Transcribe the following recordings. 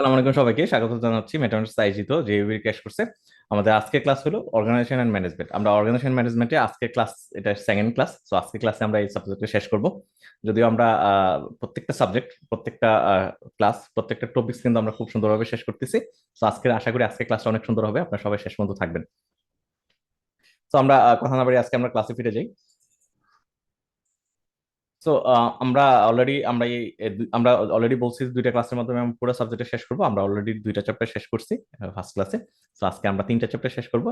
আসসালামু আলাইকুম, সবাইকে স্বাগত জানাচ্ছি মেটাভার্স আয়োজিত যে ক্র্যাশ কোর্সে। আমাদের আজকে ক্লাস হলো অর্গানাইজেশন এন্ড ম্যানেজমেন্ট। আমরা অর্গানাইজেশন ম্যানেজমেন্টে আজকে ক্লাস, এটা সেকেন্ড ক্লাস। সো আজকে ক্লাসে আমরা এই সাবজেক্টটা শেষ করব। যদিও আমরা প্রত্যেকটা সাবজেক্ট, প্রত্যেকটা ক্লাস, প্রত্যেকটা টপিকস কিন্তু আমরা খুব সুন্দরভাবে শেষ করতেছি। সো আজকে আশা করি আজকে ক্লাসটা অনেক সুন্দর হবে, আপনারা সবাই শেষ পর্যন্ত থাকবেন। তো আমরা কথা না বাড়ি আজকে আমরা ক্লাসে ফিরে যাই। সো আমরা অলরেডি আমরা এই আমরা অলরেডি বলছি দুইটা ক্লাসের মাধ্যমে আমরা পুরো সাবজেক্ট শেষ করব। আমরা অলরেডি দুইটা চ্যাপ্টার শেষ করছি ফার্স্ট ক্লাসে। সো আজকে আমরা তিনটা চ্যাপ্টার শেষ করব।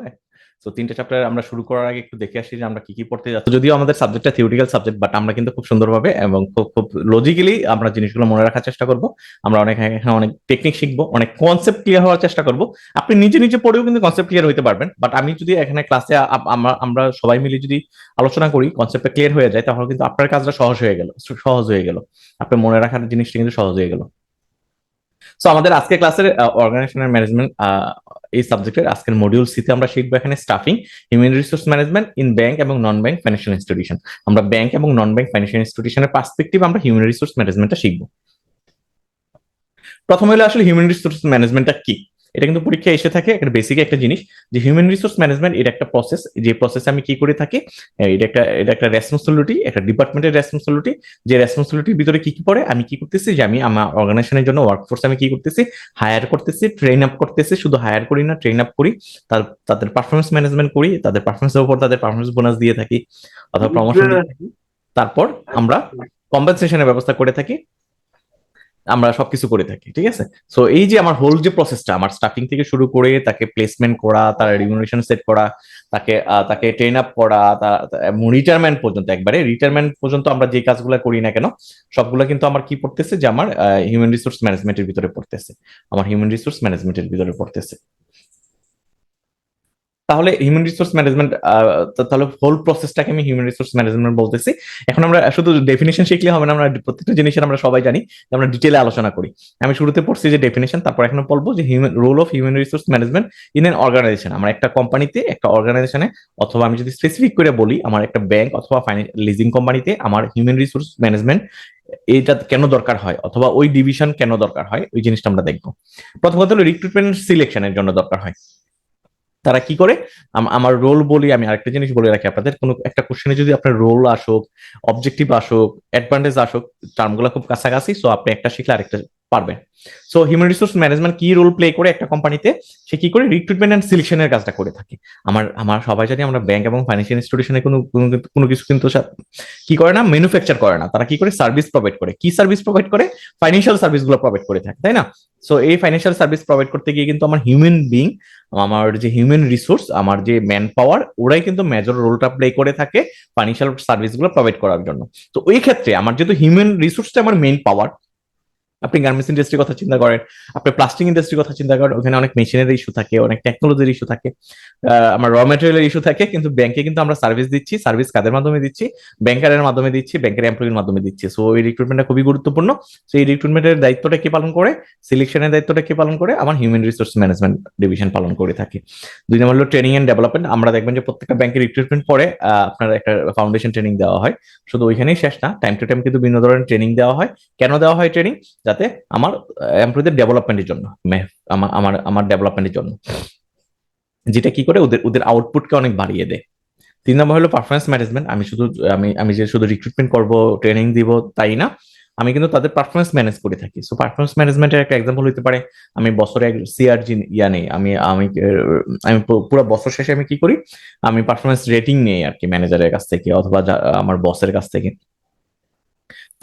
সো তিনটা চ্যাপ্টার আমরা শুরু করার আগে একটু দেখে আসি যে আমরা কি কি পড়তে যাচ্ছি। যদিও আমাদের সাবজেক্টটা থিওরিক্যাল সাবজেক্ট, বাট আমরা কিন্তু খুব সুন্দরভাবে এবং খুব খুব লজিক্যালি আমরা জিনিসগুলো মনে রাখার চেষ্টা করব। আমরা এখানে অনেক টেকনিক শিখবো, অনেক কনসেপ্ট ক্লিয়ার হওয়ার চেষ্টা করব। আপনি নিজে নিজে পড়েও কিন্তু কনসেপ্ট ক্লিয়ার হতে পারবেন, বাট আমি যদি এখানে ক্লাসে আমরা সবাই মিলে যদি আলোচনা করি, কনসেপ্টটা ক্লিয়ার হয়ে যায়, তাহলে কিন্তু আপনার কাজটা সহজ হয়ে গেল। আপনার মনে রাখার জিনিসটা কিন্তু সহজ হয়ে গেল। সো আমাদের আজকে ক্লাসের অর্গানাইজেশন ম্যানেজমেন্ট এই সাবজেক্টের আজকের মডিউল সিতে আমরা শিখবো এখানে stuffing, human resource management in bank এবং নন ব্যাংক ফাইন্যান্সিয়াল ইনস্টিটিউশন। আমরা ব্যাংক এবং নন ব্যাংক ফাইন্যান্সিয়াল ইনস্টিটিউশনের পার্সপেক্টিভ আমরা হিউম্যান রিসোর্স ম্যানেজমেন্টটা শিখবো। প্রথমে হলো আসলে হিউম্যান রিসোর্স ম্যানেজমেন্টটা কি। এটা কিন্তু পরীক্ষায় এসে থাকে একটা বেসিক একটা জিনিস, যে হিউম্যান রিসোর্স ম্যানেজমেন্ট এটা একটা প্রসেস, যে প্রসেসে আমি কি করে থাকি। এটা একটা রেসপন্সিবিলিটি, একটা ডিপার্টমেন্টের রেসপন্সিবিলিটি। যে রেসপন্সিবিলিটির ভিতরে কি কি পড়ে, আমি কি করতেছি, যে আমি আমার অর্গানাইজেশনের জন্য ওয়ার্কফোর্স আমি কি করতেছি, হায়ার করতেছি, ট্রেন আপ করতেছি। শুধু হায়ার করি না, ট্রেন আপ করি। তাদের পারফরমেন্স ম্যানেজমেন্ট করি, তাদের পারফরমেন্সের উপর তাদের পারফরমেন্স বোনাস দিয়ে থাকি অথবা প্রমোশন দিয়ে থাকি। তারপর আমরা কম্পেনসেশনের ব্যবস্থা করে থাকি, আমরা সবকিছু করে থাকি, ঠিক আছে। সো এই যে আমার হোল যে প্রসেসটা, আমার স্টাফিং থেকে শুরু করে তাকে প্লেসমেন্ট করা, তার রিমিউনারেশন সেট করা, তাকে ট্রেন আপ করা, রিটায়ারমেন্ট পর্যন্ত, একবারে রিটায়ারমেন্ট পর্যন্ত আমরা যে কাজগুলো করি না কেন, সবগুলো কিন্তু আমার কি পড়তেছে, যে আমার হিউম্যান রিসোর্স ম্যানেজমেন্টের ভিতরে পড়তেছে। আমার হিউম্যান রিসোর্স ম্যানেজমেন্টের ভিতরে পড়তেছে। তাহলে হিউম্যান রিসোর্স ম্যানেজমেন্ট, তাহলে হোল প্রসেসটাকে আমি হিউম্যান রিসোর্স ম্যানেজমেন্ট বলতেছি। এখন আমরা শুধু ডেফিনেশন শিখলে হবে না, আমরা প্রত্যেকটা জিনিসের আমরা সবাই জানি, আমরা ডিটেলে আলোচনা করি। আমি শুরুতে পড়ছি যে ডেফিনেশন, তারপর এখন বলবো যে role of human resource management in an organization. আমরা একটা কোম্পানিতে, একটা অর্গানাইজেশনে, অথবা আমি যদি স্পেসিফিক করে বলি, আমার একটা ব্যাংক অথবা লিজিং কোম্পানিতে আমার হিউম্যান রিসোর্স ম্যানেজমেন্ট এটা কেন দরকার হয়, অথবা ওই ডিভিশন কেন দরকার হয়, ওই জিনিসটা আমরা দেখবো। প্রথম কথা হলো রিক্রুটমেন্ট সিলেকশনের জন্য দরকার হয়। তারা কি করে, আমার রোল বলি, আমি আরেকটা জিনিস বলে রাখি আপনাদের, কোনো একটা কোশ্চেনে যদি আপনার রোল আসুক, অবজেক্টিভ আসুক, অ্যাডভান্টেজ আসুক, টার্মগুলো খুব কাছাকাছি, সো আপনি একটা শিখলে আরেকটা পারবেন। সো হিউম্যান রিসোর্স ম্যানেজমেন্ট কি রোল প্লে করে একটা কোম্পানিতে, সে কি করে রিক্রুটমেন্ট এন্ড সিলেকশনের কাজটা করে থাকে। আমার আমার সবাই জানি, আমরা ব্যাংক এবং ফাইন্যান্সিয়াল ইনস্টিটিউশনে কোনো কিছু কিন্তু কি করে না, ম্যানুফ্যাকচার করে না, তারা কি করে, সার্ভিস প্রোভাইড করে। কি সার্ভিস প্রোভাইড করে, ফাইন্যান্সিয়াল সার্ভিস গুলো প্রোভাইড করে থাকে, তাই না। সো এই ফাইন্যান্সিয়াল সার্ভিস প্রোভাইড করতে গিয়ে কিন্তু আমার হিউম্যান বিং, আমার যে হিউম্যান রিসোর্স, আমার যে ম্যান পাওয়ার, ওরাই কিন্তু মেজর রোলটা প্লে করে থাকে ফাইন্যান্সিয়াল সার্ভিস গুলো প্রোভাইড করার জন্য। তো ওই ক্ষেত্রে আমার যেহেতু হিউম্যান রিসোর্সটা আমার মেইন পাওয়ার, আপনি গার্মেন্টস ইন্ডাস্ট্রির কথা চিন্তা করেন, আপনি প্লাস্টিক ইন্ডাস্ট্রির কথা চিন্তা করেন, ওখানে অনেক মেশিনের ইস্যু থাকে, অনেক টেকনোলজির ইস্যু থাকে, আমার র মেটেরিয়ালের ইস্যু থাকে, কিন্তু ব্যাংকে কিন্তু আমরা সার্ভিস দিচ্ছি। সার্ভিস কাদের মাধ্যমে দিচ্ছি, ব্যাংকারের মাধ্যমে দিচ্ছি, ব্যাংকের এমপ্লয়ির মাধ্যমে দিচ্ছি। সো এই রিক্রুটমেন্টটা খুবই গুরুত্বপূর্ণ। সো এই রিক্রুটমেন্টের দায়িত্বটা কি পালন করে, সিলেকশনের দায়িত্বটা কি পালন করে, আমার হিউম্যান রিসোর্স ম্যানেজমেন্ট ডিভিশন পালন করে থাকে। দুই নম্বর হলো ট্রেনিং এন্ড ডেভেলপমেন্ট। আমরা দেখবেন যে প্রত্যেকটা ব্যাংকের রিক্রুটমেন্ট পরে আপনার একটা ফাউন্ডেশন ট্রেনিং দেওয়া হয়। শুধু ওইখানেই শেষ না, টাইম টু টাইম কিন্তু বিভিন্ন ধরনের ট্রেনিং দেওয়া হয়। কেন দেওয়া হয় ট্রেনিং, যাতে আমার এমপ্লয়ীদের ডেভেলপমেন্টের জন্য, আমার আমার আমার ডেভেলপমেন্টের জন্য, যেটা কি করে ওদের ওদের আউটপুটকে অনেক বাড়িয়ে দেয়। তিন নম্বর হলো পারফরমেন্স ম্যানেজমেন্ট। আমি যে শুধু রিক্রুটমেন্ট করব, ট্রেনিং দিব, তাই না, আমি কিন্তু তাদের পারফরমেন্স ম্যানেজ করে থাকি। সো পারফরমেন্স ম্যানেজমেন্টের একটা এক্সাম্পল হতে পারে, আমি বছরে সিআরজি ইয়া নেই, আমি আমি আমি পুরো বছর শেষে আমি কি করি, আমি পারফরমেন্স রেটিং নেই আর কি, ম্যানেজারের কাছ থেকে অথবা আমার বসের কাছ থেকে।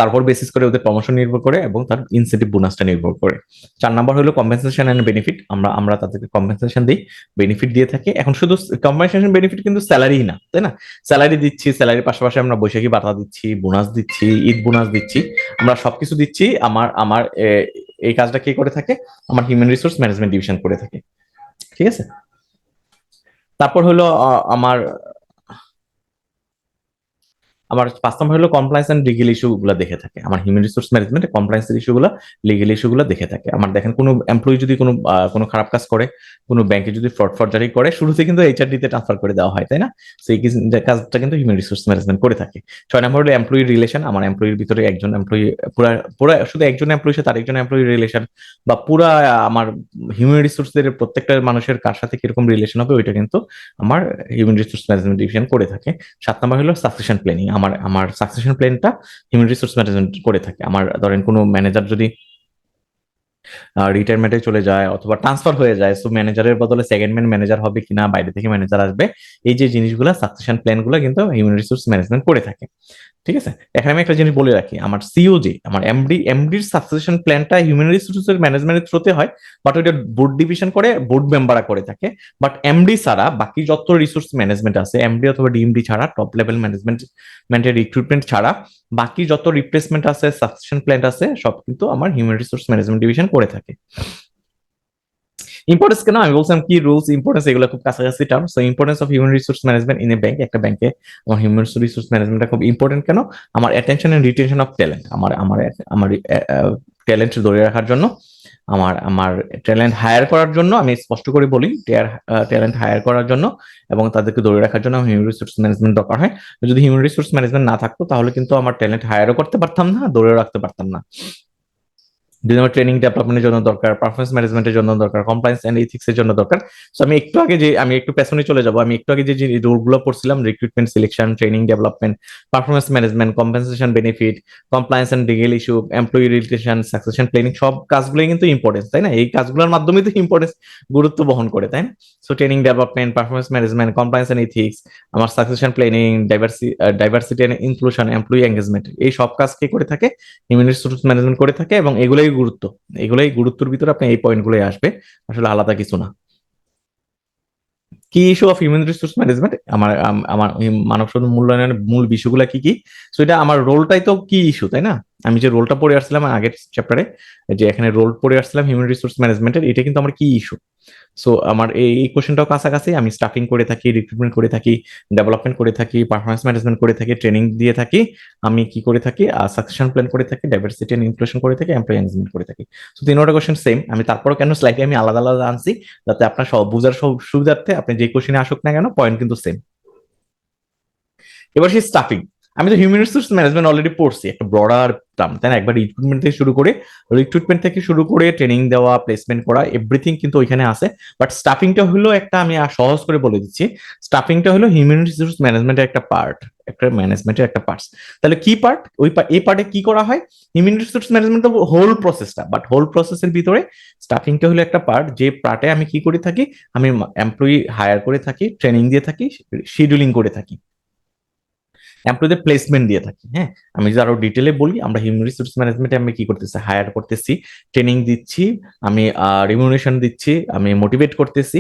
তারপর বেসিস করে ওদের প্রমোশন নির্ভর করে এবং তার ইনসেন্টিভ বোনাসটা নির্ভর করে। চার নাম্বার হলো কম্পেনসেশন এন্ড বেনিফিট। আমরা তাদেরকে কম্পেনসেশন দিই, বেনিফিট দিয়ে থাকি। এখন শুধু কম্পেনসেশন বেনিফিট কিন্তু স্যালারি না, তাই না। স্যালারি দিচ্ছি, স্যালারির পাশাপাশি আমরা বৈশাখী ভাতা দিচ্ছি, বোনাস দিচ্ছি, ঈদ বোনাস দিচ্ছি, আমরা সবকিছু দিচ্ছি। আমার আমার এই কাজটা কে করে থাকে, আমার হিউম্যান রিসোর্স ম্যানেজমেন্ট ডিভিশন করে থাকে, ঠিক আছে। তারপর হলো আমার আমার 5 নম্বর হলো কমপ্লায়েন্স এন্ড লিগ্যাল ইস্যু গুলো দেখে থাকে। আমার হিউম্যান রিসোর্স ম্যানেজমেন্টে কমপ্লায়েন্সের ইস্যুগুলো, লিগ্যাল ইস্যুগুলো দেখে থাকে। আমার দেখেন কোনো এমপ্লয়ি যদি কোনো খারাপ কাজ করে, কোনো ব্যাংকে যদি ফ্রড ফরজারি করে, শুরুতে কিন্তু এইচআরডি তে ট্রান্সফার করে দেওয়া হয়, তাই না? সেই কাজটা কিন্তু হিউম্যান রিসোর্স ম্যানেজমেন্ট করে থাকে। 6 নম্বর হলো এমপ্লয়ি রিলেশন। আমার এমপ্লয়ির ভিতরে একজন এমপ্লয়ি, পুরা পুরা শুধু একজন এমপ্লয়ির সাথে আরেকজন এমপ্লয়ি রিলেশন, বা পুরা আমার হিউম্যান রিসোর্সদের প্রত্যেকটা মানুষের কার সাথে কিরকম রিলেশন হবে, ওইটা কিন্তু আমার হিউম্যান রিসোর্স ম্যানেজমেন্ট ডিভিশন করে থাকে। 7 নম্বর হলো সাকসেশন প্ল্যানিং। আমার সাকসেশন প্ল্যানটা হিউম্যান রিসোর্স ম্যানেজমেন্ট করে থাকে। আমার ধরেন কোনো ম্যানেজার যদি রিটায়ারমেন্টে চলে যায় অথবা ট্রান্সফার হয়ে যায়, সো ম্যানেজারের বদলে সেকেন্ড ম্যানেজার হবে কিনা, বাইরে থেকে ম্যানেজার আসবে, এই যে জিনিসগুলো সাকসেশন প্ল্যান গুলো কিন্তু হিউম্যান রিসোর্স ম্যানেজমেন্ট করে থাকে। ঠিক আছে, এখানে আমি একটা জিনিস বলে রাখি, আমার সিওজি, আমার এমডির সাকসেশন প্ল্যানটা হিউম্যান রিসোর্সের ম্যানেজমেন্টের থ্রুতে হয়, বাট ওইটা বোর্ড ডিভিশন করে, বোর্ড মেম্বাররা করে থাকে। বাট এমডি ছাড়া বাকি যত রিসোর্স ম্যানেজমেন্ট আছে, এমডি অথবা ডিএমডি ছাড়া, টপ লেভেল ম্যানেজমেন্টের রিক্রুটমেন্ট ছাড়া বাকি যত রিপ্লেসমেন্ট আছে, সাকসেশন প্ল্যান আছে, সব কিন্তু আমার হিউম্যান রিসোর্স ম্যানেজমেন্ট ডিভিশন করে থাকে। ইম্পর্টেন্স কেন আমি বলছিলাম, কি রুলস ইম্পর্টেন্স এগুলো খুব কাছাকাছি term. So importance of human resource management in a bank, একটা ব্যাংকে আমার হিউম্যান রিসোর্স ম্যানেজমেন্টটা খুব ইম্পর্টেন্ট কেন? আমার attention and retention of talent, আমার ট্যালেন্ট ধরে রাখার জন্য, আমার ট্যালেন্ট হায়ার করার জন্য, আমি স্পষ্ট করে বলি, ট্যালেন্ট হায়ার করার জন্য এবং তাদেরকে ধরে রাখার জন্য হিউম্যান রিসোর্স ম্যানেজমেন্ট দরকার হয়। যদি হিউম্যান রিসোর্স ম্যানেজমেন্ট না থাকতো, তাহলে কিন্তু আমার ট্যালেন্ট হায়ারও করতে পারতাম না, ধরে রাখতে পারতাম না। যদি আমার ট্রেনিং ডেভেলপমেন্টের জন্য দরকার, পারফরমেন্স ম্যানেজমেন্টের জন্য দরকার, কমপ্লায়েন্স এন্ড এথিক্স এর জন্য দরকার। সো আমি একটু পেছনে চলে যাব, আমি একটু আগে যে রুলগুলো পড়ছিলাম, recruitment, selection, training, development, performance management, compensation, benefit, compliance and legal issue, employee relation, succession planning, সব কাজগুলোই কিন্তু ইম্পর্টেন্স, তাই না? এই কাজগুলোর মাধ্যমেই তো ইম্পর্টেন্স, গুরুত্ব বহন করে, তাই না? So training, development, performance management, compliance and ethics, আমার succession planning, diversity and inclusion, employee engagement, এই সব কাজ কে করে থাকে? হিউম্যান রিসোর্স ম্যানেজমেন্ট করে থাকে। এবং এগুলোই গুরুত্বের ভিতরে আপনি এই পয়েন্টগুলোই আসবে, আসলে আলাদা কিছু না। কি issue of human resource management, আমার মানব সম্পদ মূল্যায়নের মূল বিষয়গুলো কি কি? সো এটা আমার রোলটাই তো কি ইস্যু, তাই না? আমি যে রোলটা পড়ে আসছিলাম আগের চ্যাপ্টারে, যে এখানে রোল পড়ে আসছিলাম হিউম্যান রিসোর্স ম্যানেজমেন্টের, এটা কিন্তু আমার কি ইস্যু। সো আমার এই কোশ্চেনটাও কাছাকাছি। আমি স্টাফিং করে থাকি, রিক্রুটমেন্ট করে থাকি, ডেভেলপমেন্ট করে থাকি, পারফরমেন্স ম্যানেজমেন্ট করে থাকি, ট্রেনিং দিয়ে থাকি, আমি কি করে থাকি, সাকসেশন প্ল্যান করে থাকি, ডাইভার্সিটি এন্ড ইনক্লুশন করে থাকি, এমপ্লয়ি এনগেজমেন্ট করে থাকি। সো তিনটা কোশ্চেন সেম, আমি তারপরও কেন স্লাইডে আমি আলাদা আলাদা আনছি, যাতে আপনার সব বুঝার সুবিধার্থে আপনি যে কোশ্চেনে আসুক না কেন, পয়েন্ট কিন্তু সেম। এবার সেই স্টাফিং, আমি তো হিউম্যান রিসোর্স ম্যানেজমেন্ট অলরেডি পড়ছি, একটা ব্রডার টার্ম, তাই না? একবার রিক্রুটমেন্ট থেকে শুরু করে ট্রেনিং দেওয়া, প্লেসমেন্ট করা, এভরিথিং কিন্তু ওইখানে আছে। বাট স্টাফিংটা হলো একটা, আমি সহজ করে বলে দিচ্ছি, স্টাফিংটা হলো হিউম্যান রিসোর্স ম্যানেজমেন্টের একটা পার্ট, একটা ম্যানেজমেন্টের একটা পার্ট। তাহলে কি পার্ট? এই পার্টে কি করা হয়? হিউম্যান রিসোর্স ম্যানেজমেন্ট হোল প্রসেসটা, বাট হোল প্রসেসের ভিতরে স্টাফিংটা হলো একটা পার্ট, যে পার্টে আমি কি করে থাকি, আমি এমপ্লয়ি হায়ার করে থাকি, ট্রেনিং দিয়ে থাকি, শিডিউলিং করে থাকি, এমপ্লয়ীদের প্লেসমেন্ট দিয়ে থাকি। হ্যাঁ, আমি যদি আরো ডিটেলে বলি, আমরা হিউম্যান রিসোর্স ম্যানেজমেন্টে আমি কি করতেছি, হায়ার করতেছি, ট্রেনিং দিচ্ছি, আমি রিমিউনেশন দিচ্ছি, আমি মোটিভেট করতেছি,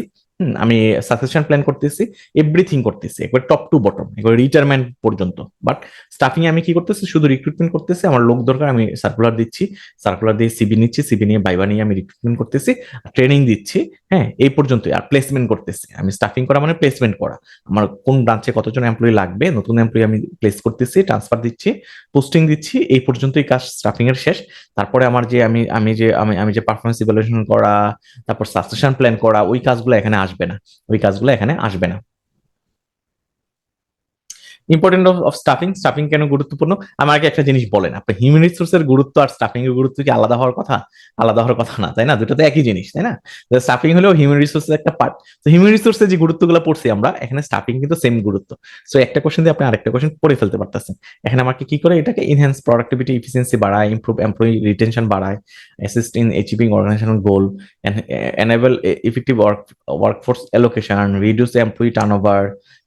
আমি সাকসেশন প্ল্যান করতেছি, এভরিথিং করতেছি, একবার টপ টু বটম, একবার রিটায়ারমেন্ট পর্যন্ত। বাট স্টাফিং আমি কি করতেছি, শুধু রিক্রুটমেন্ট করতেছি, আমার লোক দরকার, আমি সার্কুলার দিচ্ছি, সার্কুলার দিয়ে সিবি নিচ্ছি, সিবি নিয়ে ভাইবা নিয়ে আমি রিক্রুটমেন্ট করতেছি, ট্রেনিং দিচ্ছি, হ্যাঁ, এই পর্যন্তই। আর প্লেসমেন্ট করতেছি, আমি স্টাফিং করা মানে প্লেসমেন্ট করা, আমার কোন ব্রাঞ্চে কতজন এমপ্লয়ি লাগবে, নতুন এমপ্লয়ি আমি প্লেস করতেছি, ট্রান্সফার দিচ্ছি, পোস্টিং দিচ্ছি, এই পর্যন্তই কাজ স্টাফিং এর শেষ। তারপরে আমার যে আমি যে পারফরমেন্স ইভ্যালুয়েশন করা, তারপর সাকসেশন প্ল্যান করা, ওই কাজগুলো এখানে আসবে না, ওই কাজগুলো এখানে আসবে না। ইম্পর্টেন্ট অফ স্টাফিং, স্টাফিং কেন গুরুত্বপূর্ণ? আমাকে একটা জিনিস বলেন, আপনি হিউম্যান রিসোর্সের গুরুত্ব আর স্টাফিং এর গুরুত্ব কি আলাদা হওয়ার কথা? আলাদা হওয়ার কথা না, তাই না? দুটো তো একই জিনিস, তাই না? স্টাফিং হলেও হিউম্যান রিসোর্সের একটা পার্ট। তো হিউম্যান রিসোর্সের যে গুরুত্বগুলো পড়ছি আমরা, এখানে স্টাফিং কিন্তু সেম গুরুত্ব। সো একটা কোশ্চেন দিয়ে আপনি আরেকটা কোশ্চেন পড়ে ফেলতে পারতেছেন। এখানে আমাকে কি করে এটাকে ইনহ্যান্স প্রোডাক্টিভিটি, এফিসিয়েন্সি বাড়ায়, ইমপ্রুভ এমপ্লয়ি রিটেনশন বাড়ায়, assist in achieving organizational goal, enable effective workforce allocation, reduce employee turnover,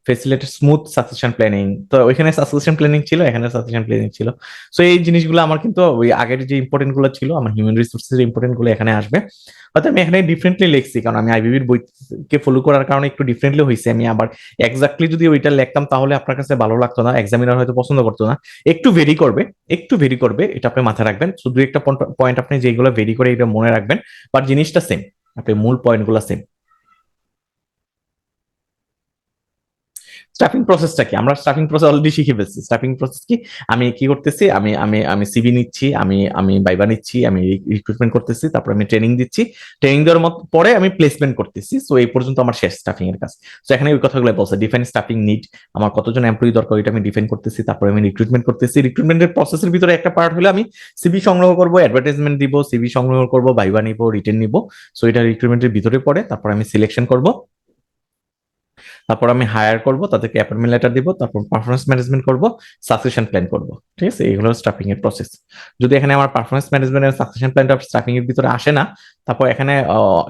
facilitate smooth succession planning. তো ওইখানে সাকসেশন প্ল্যানিং ছিল, এখানে সাকসেশন প্ল্যানিং ছিল। সো এই জিনিসগুলো আমার কিন্তু ওই আগের যে ইম্পর্টেন্ট গুলো ছিল, আমার হিউম্যান রিসোর্সের ইম্পর্টেন্ট গুলো এখানে আসবে। হয়তো আমি এখানে ডিফারেন্টলি লিখছি, কারণ আমি আইবিবির বইকে ফলো করার কারণে একটু ডিফারেন্টলি হয়েছে। আমি আবার এক্স্যাক্টলি যদি ওইটা লিখতাম, তাহলে আপনার কাছে ভালো লাগতো না, এক্সামিনার হয়তো পছন্দ করতো না। একটু ভেরি করবে, এটা আপনি মাথায় রাখবেন। শুধু একটা পয়েন্ট আপনি যেগুলো ভেরি করে এটা মনে রাখবেন, বাট জিনিসটা সেম, আপনি মূল পয়েন্ট গুলো সেম। স্টাফিং প্রসেসটা কি? আমরা স্টাফিং প্রসেস অলরেডি শিখে ফেলছি। স্টাফিং প্রসেস কি? আমি কি করতেছি? আমি সিভি নিচ্ছি, আমি ভাইবা নিচ্ছি, আমি রিক্রুটমেন্ট করতেছি, তারপর আমি ট্রেনিং দিচ্ছি। ট্রেনিং দেওয়ার পরে আমি প্লেসমেন্ট করতেছি। সো এই পর্যন্ত আমার শেষ স্টাফিং এর কাজ। সো এখানে ওই কথাগুলো বলছে, ডিফাইন স্টাফিং নিড, আমার কতজন এমপ্লয়ি দরকার এটা আমি ডিফাইন করতেছি, তারপরে আমি রিক্রুটমেন্ট করতেছি। রিক্রুটমেন্টের প্রসেসের ভিতরে একটা পার্ট হলো আমি সিভি সংগ্রহ করবো, অ্যাডভার্টাইজমেন্ট দিব, সিভি সংগ্রহ করবো, ভাইবা নিব, রিটেন নিব। সো এটা রিক্রুটমেন্টের ভিতরে পড়ে। তারপর আমি সিলেকশন করব, তারপর আমি হায়ার করব, তাদেরকে অ্যাপয়েন্টমেন্ট লেটার দিব, তারপর পারফরমেন্স ম্যানেজমেন্ট করব, সাকসেশন প্ল্যান করব। ঠিক আছে, এগুলো স্টাফিং এর প্রসেস। যদি এখানে আমার পারফরমেন্স ম্যানেজমেন্ট এর সাকসেশন প্ল্যানটা স্টাফিং এর ভিতরে আসে না, তারপর এখানে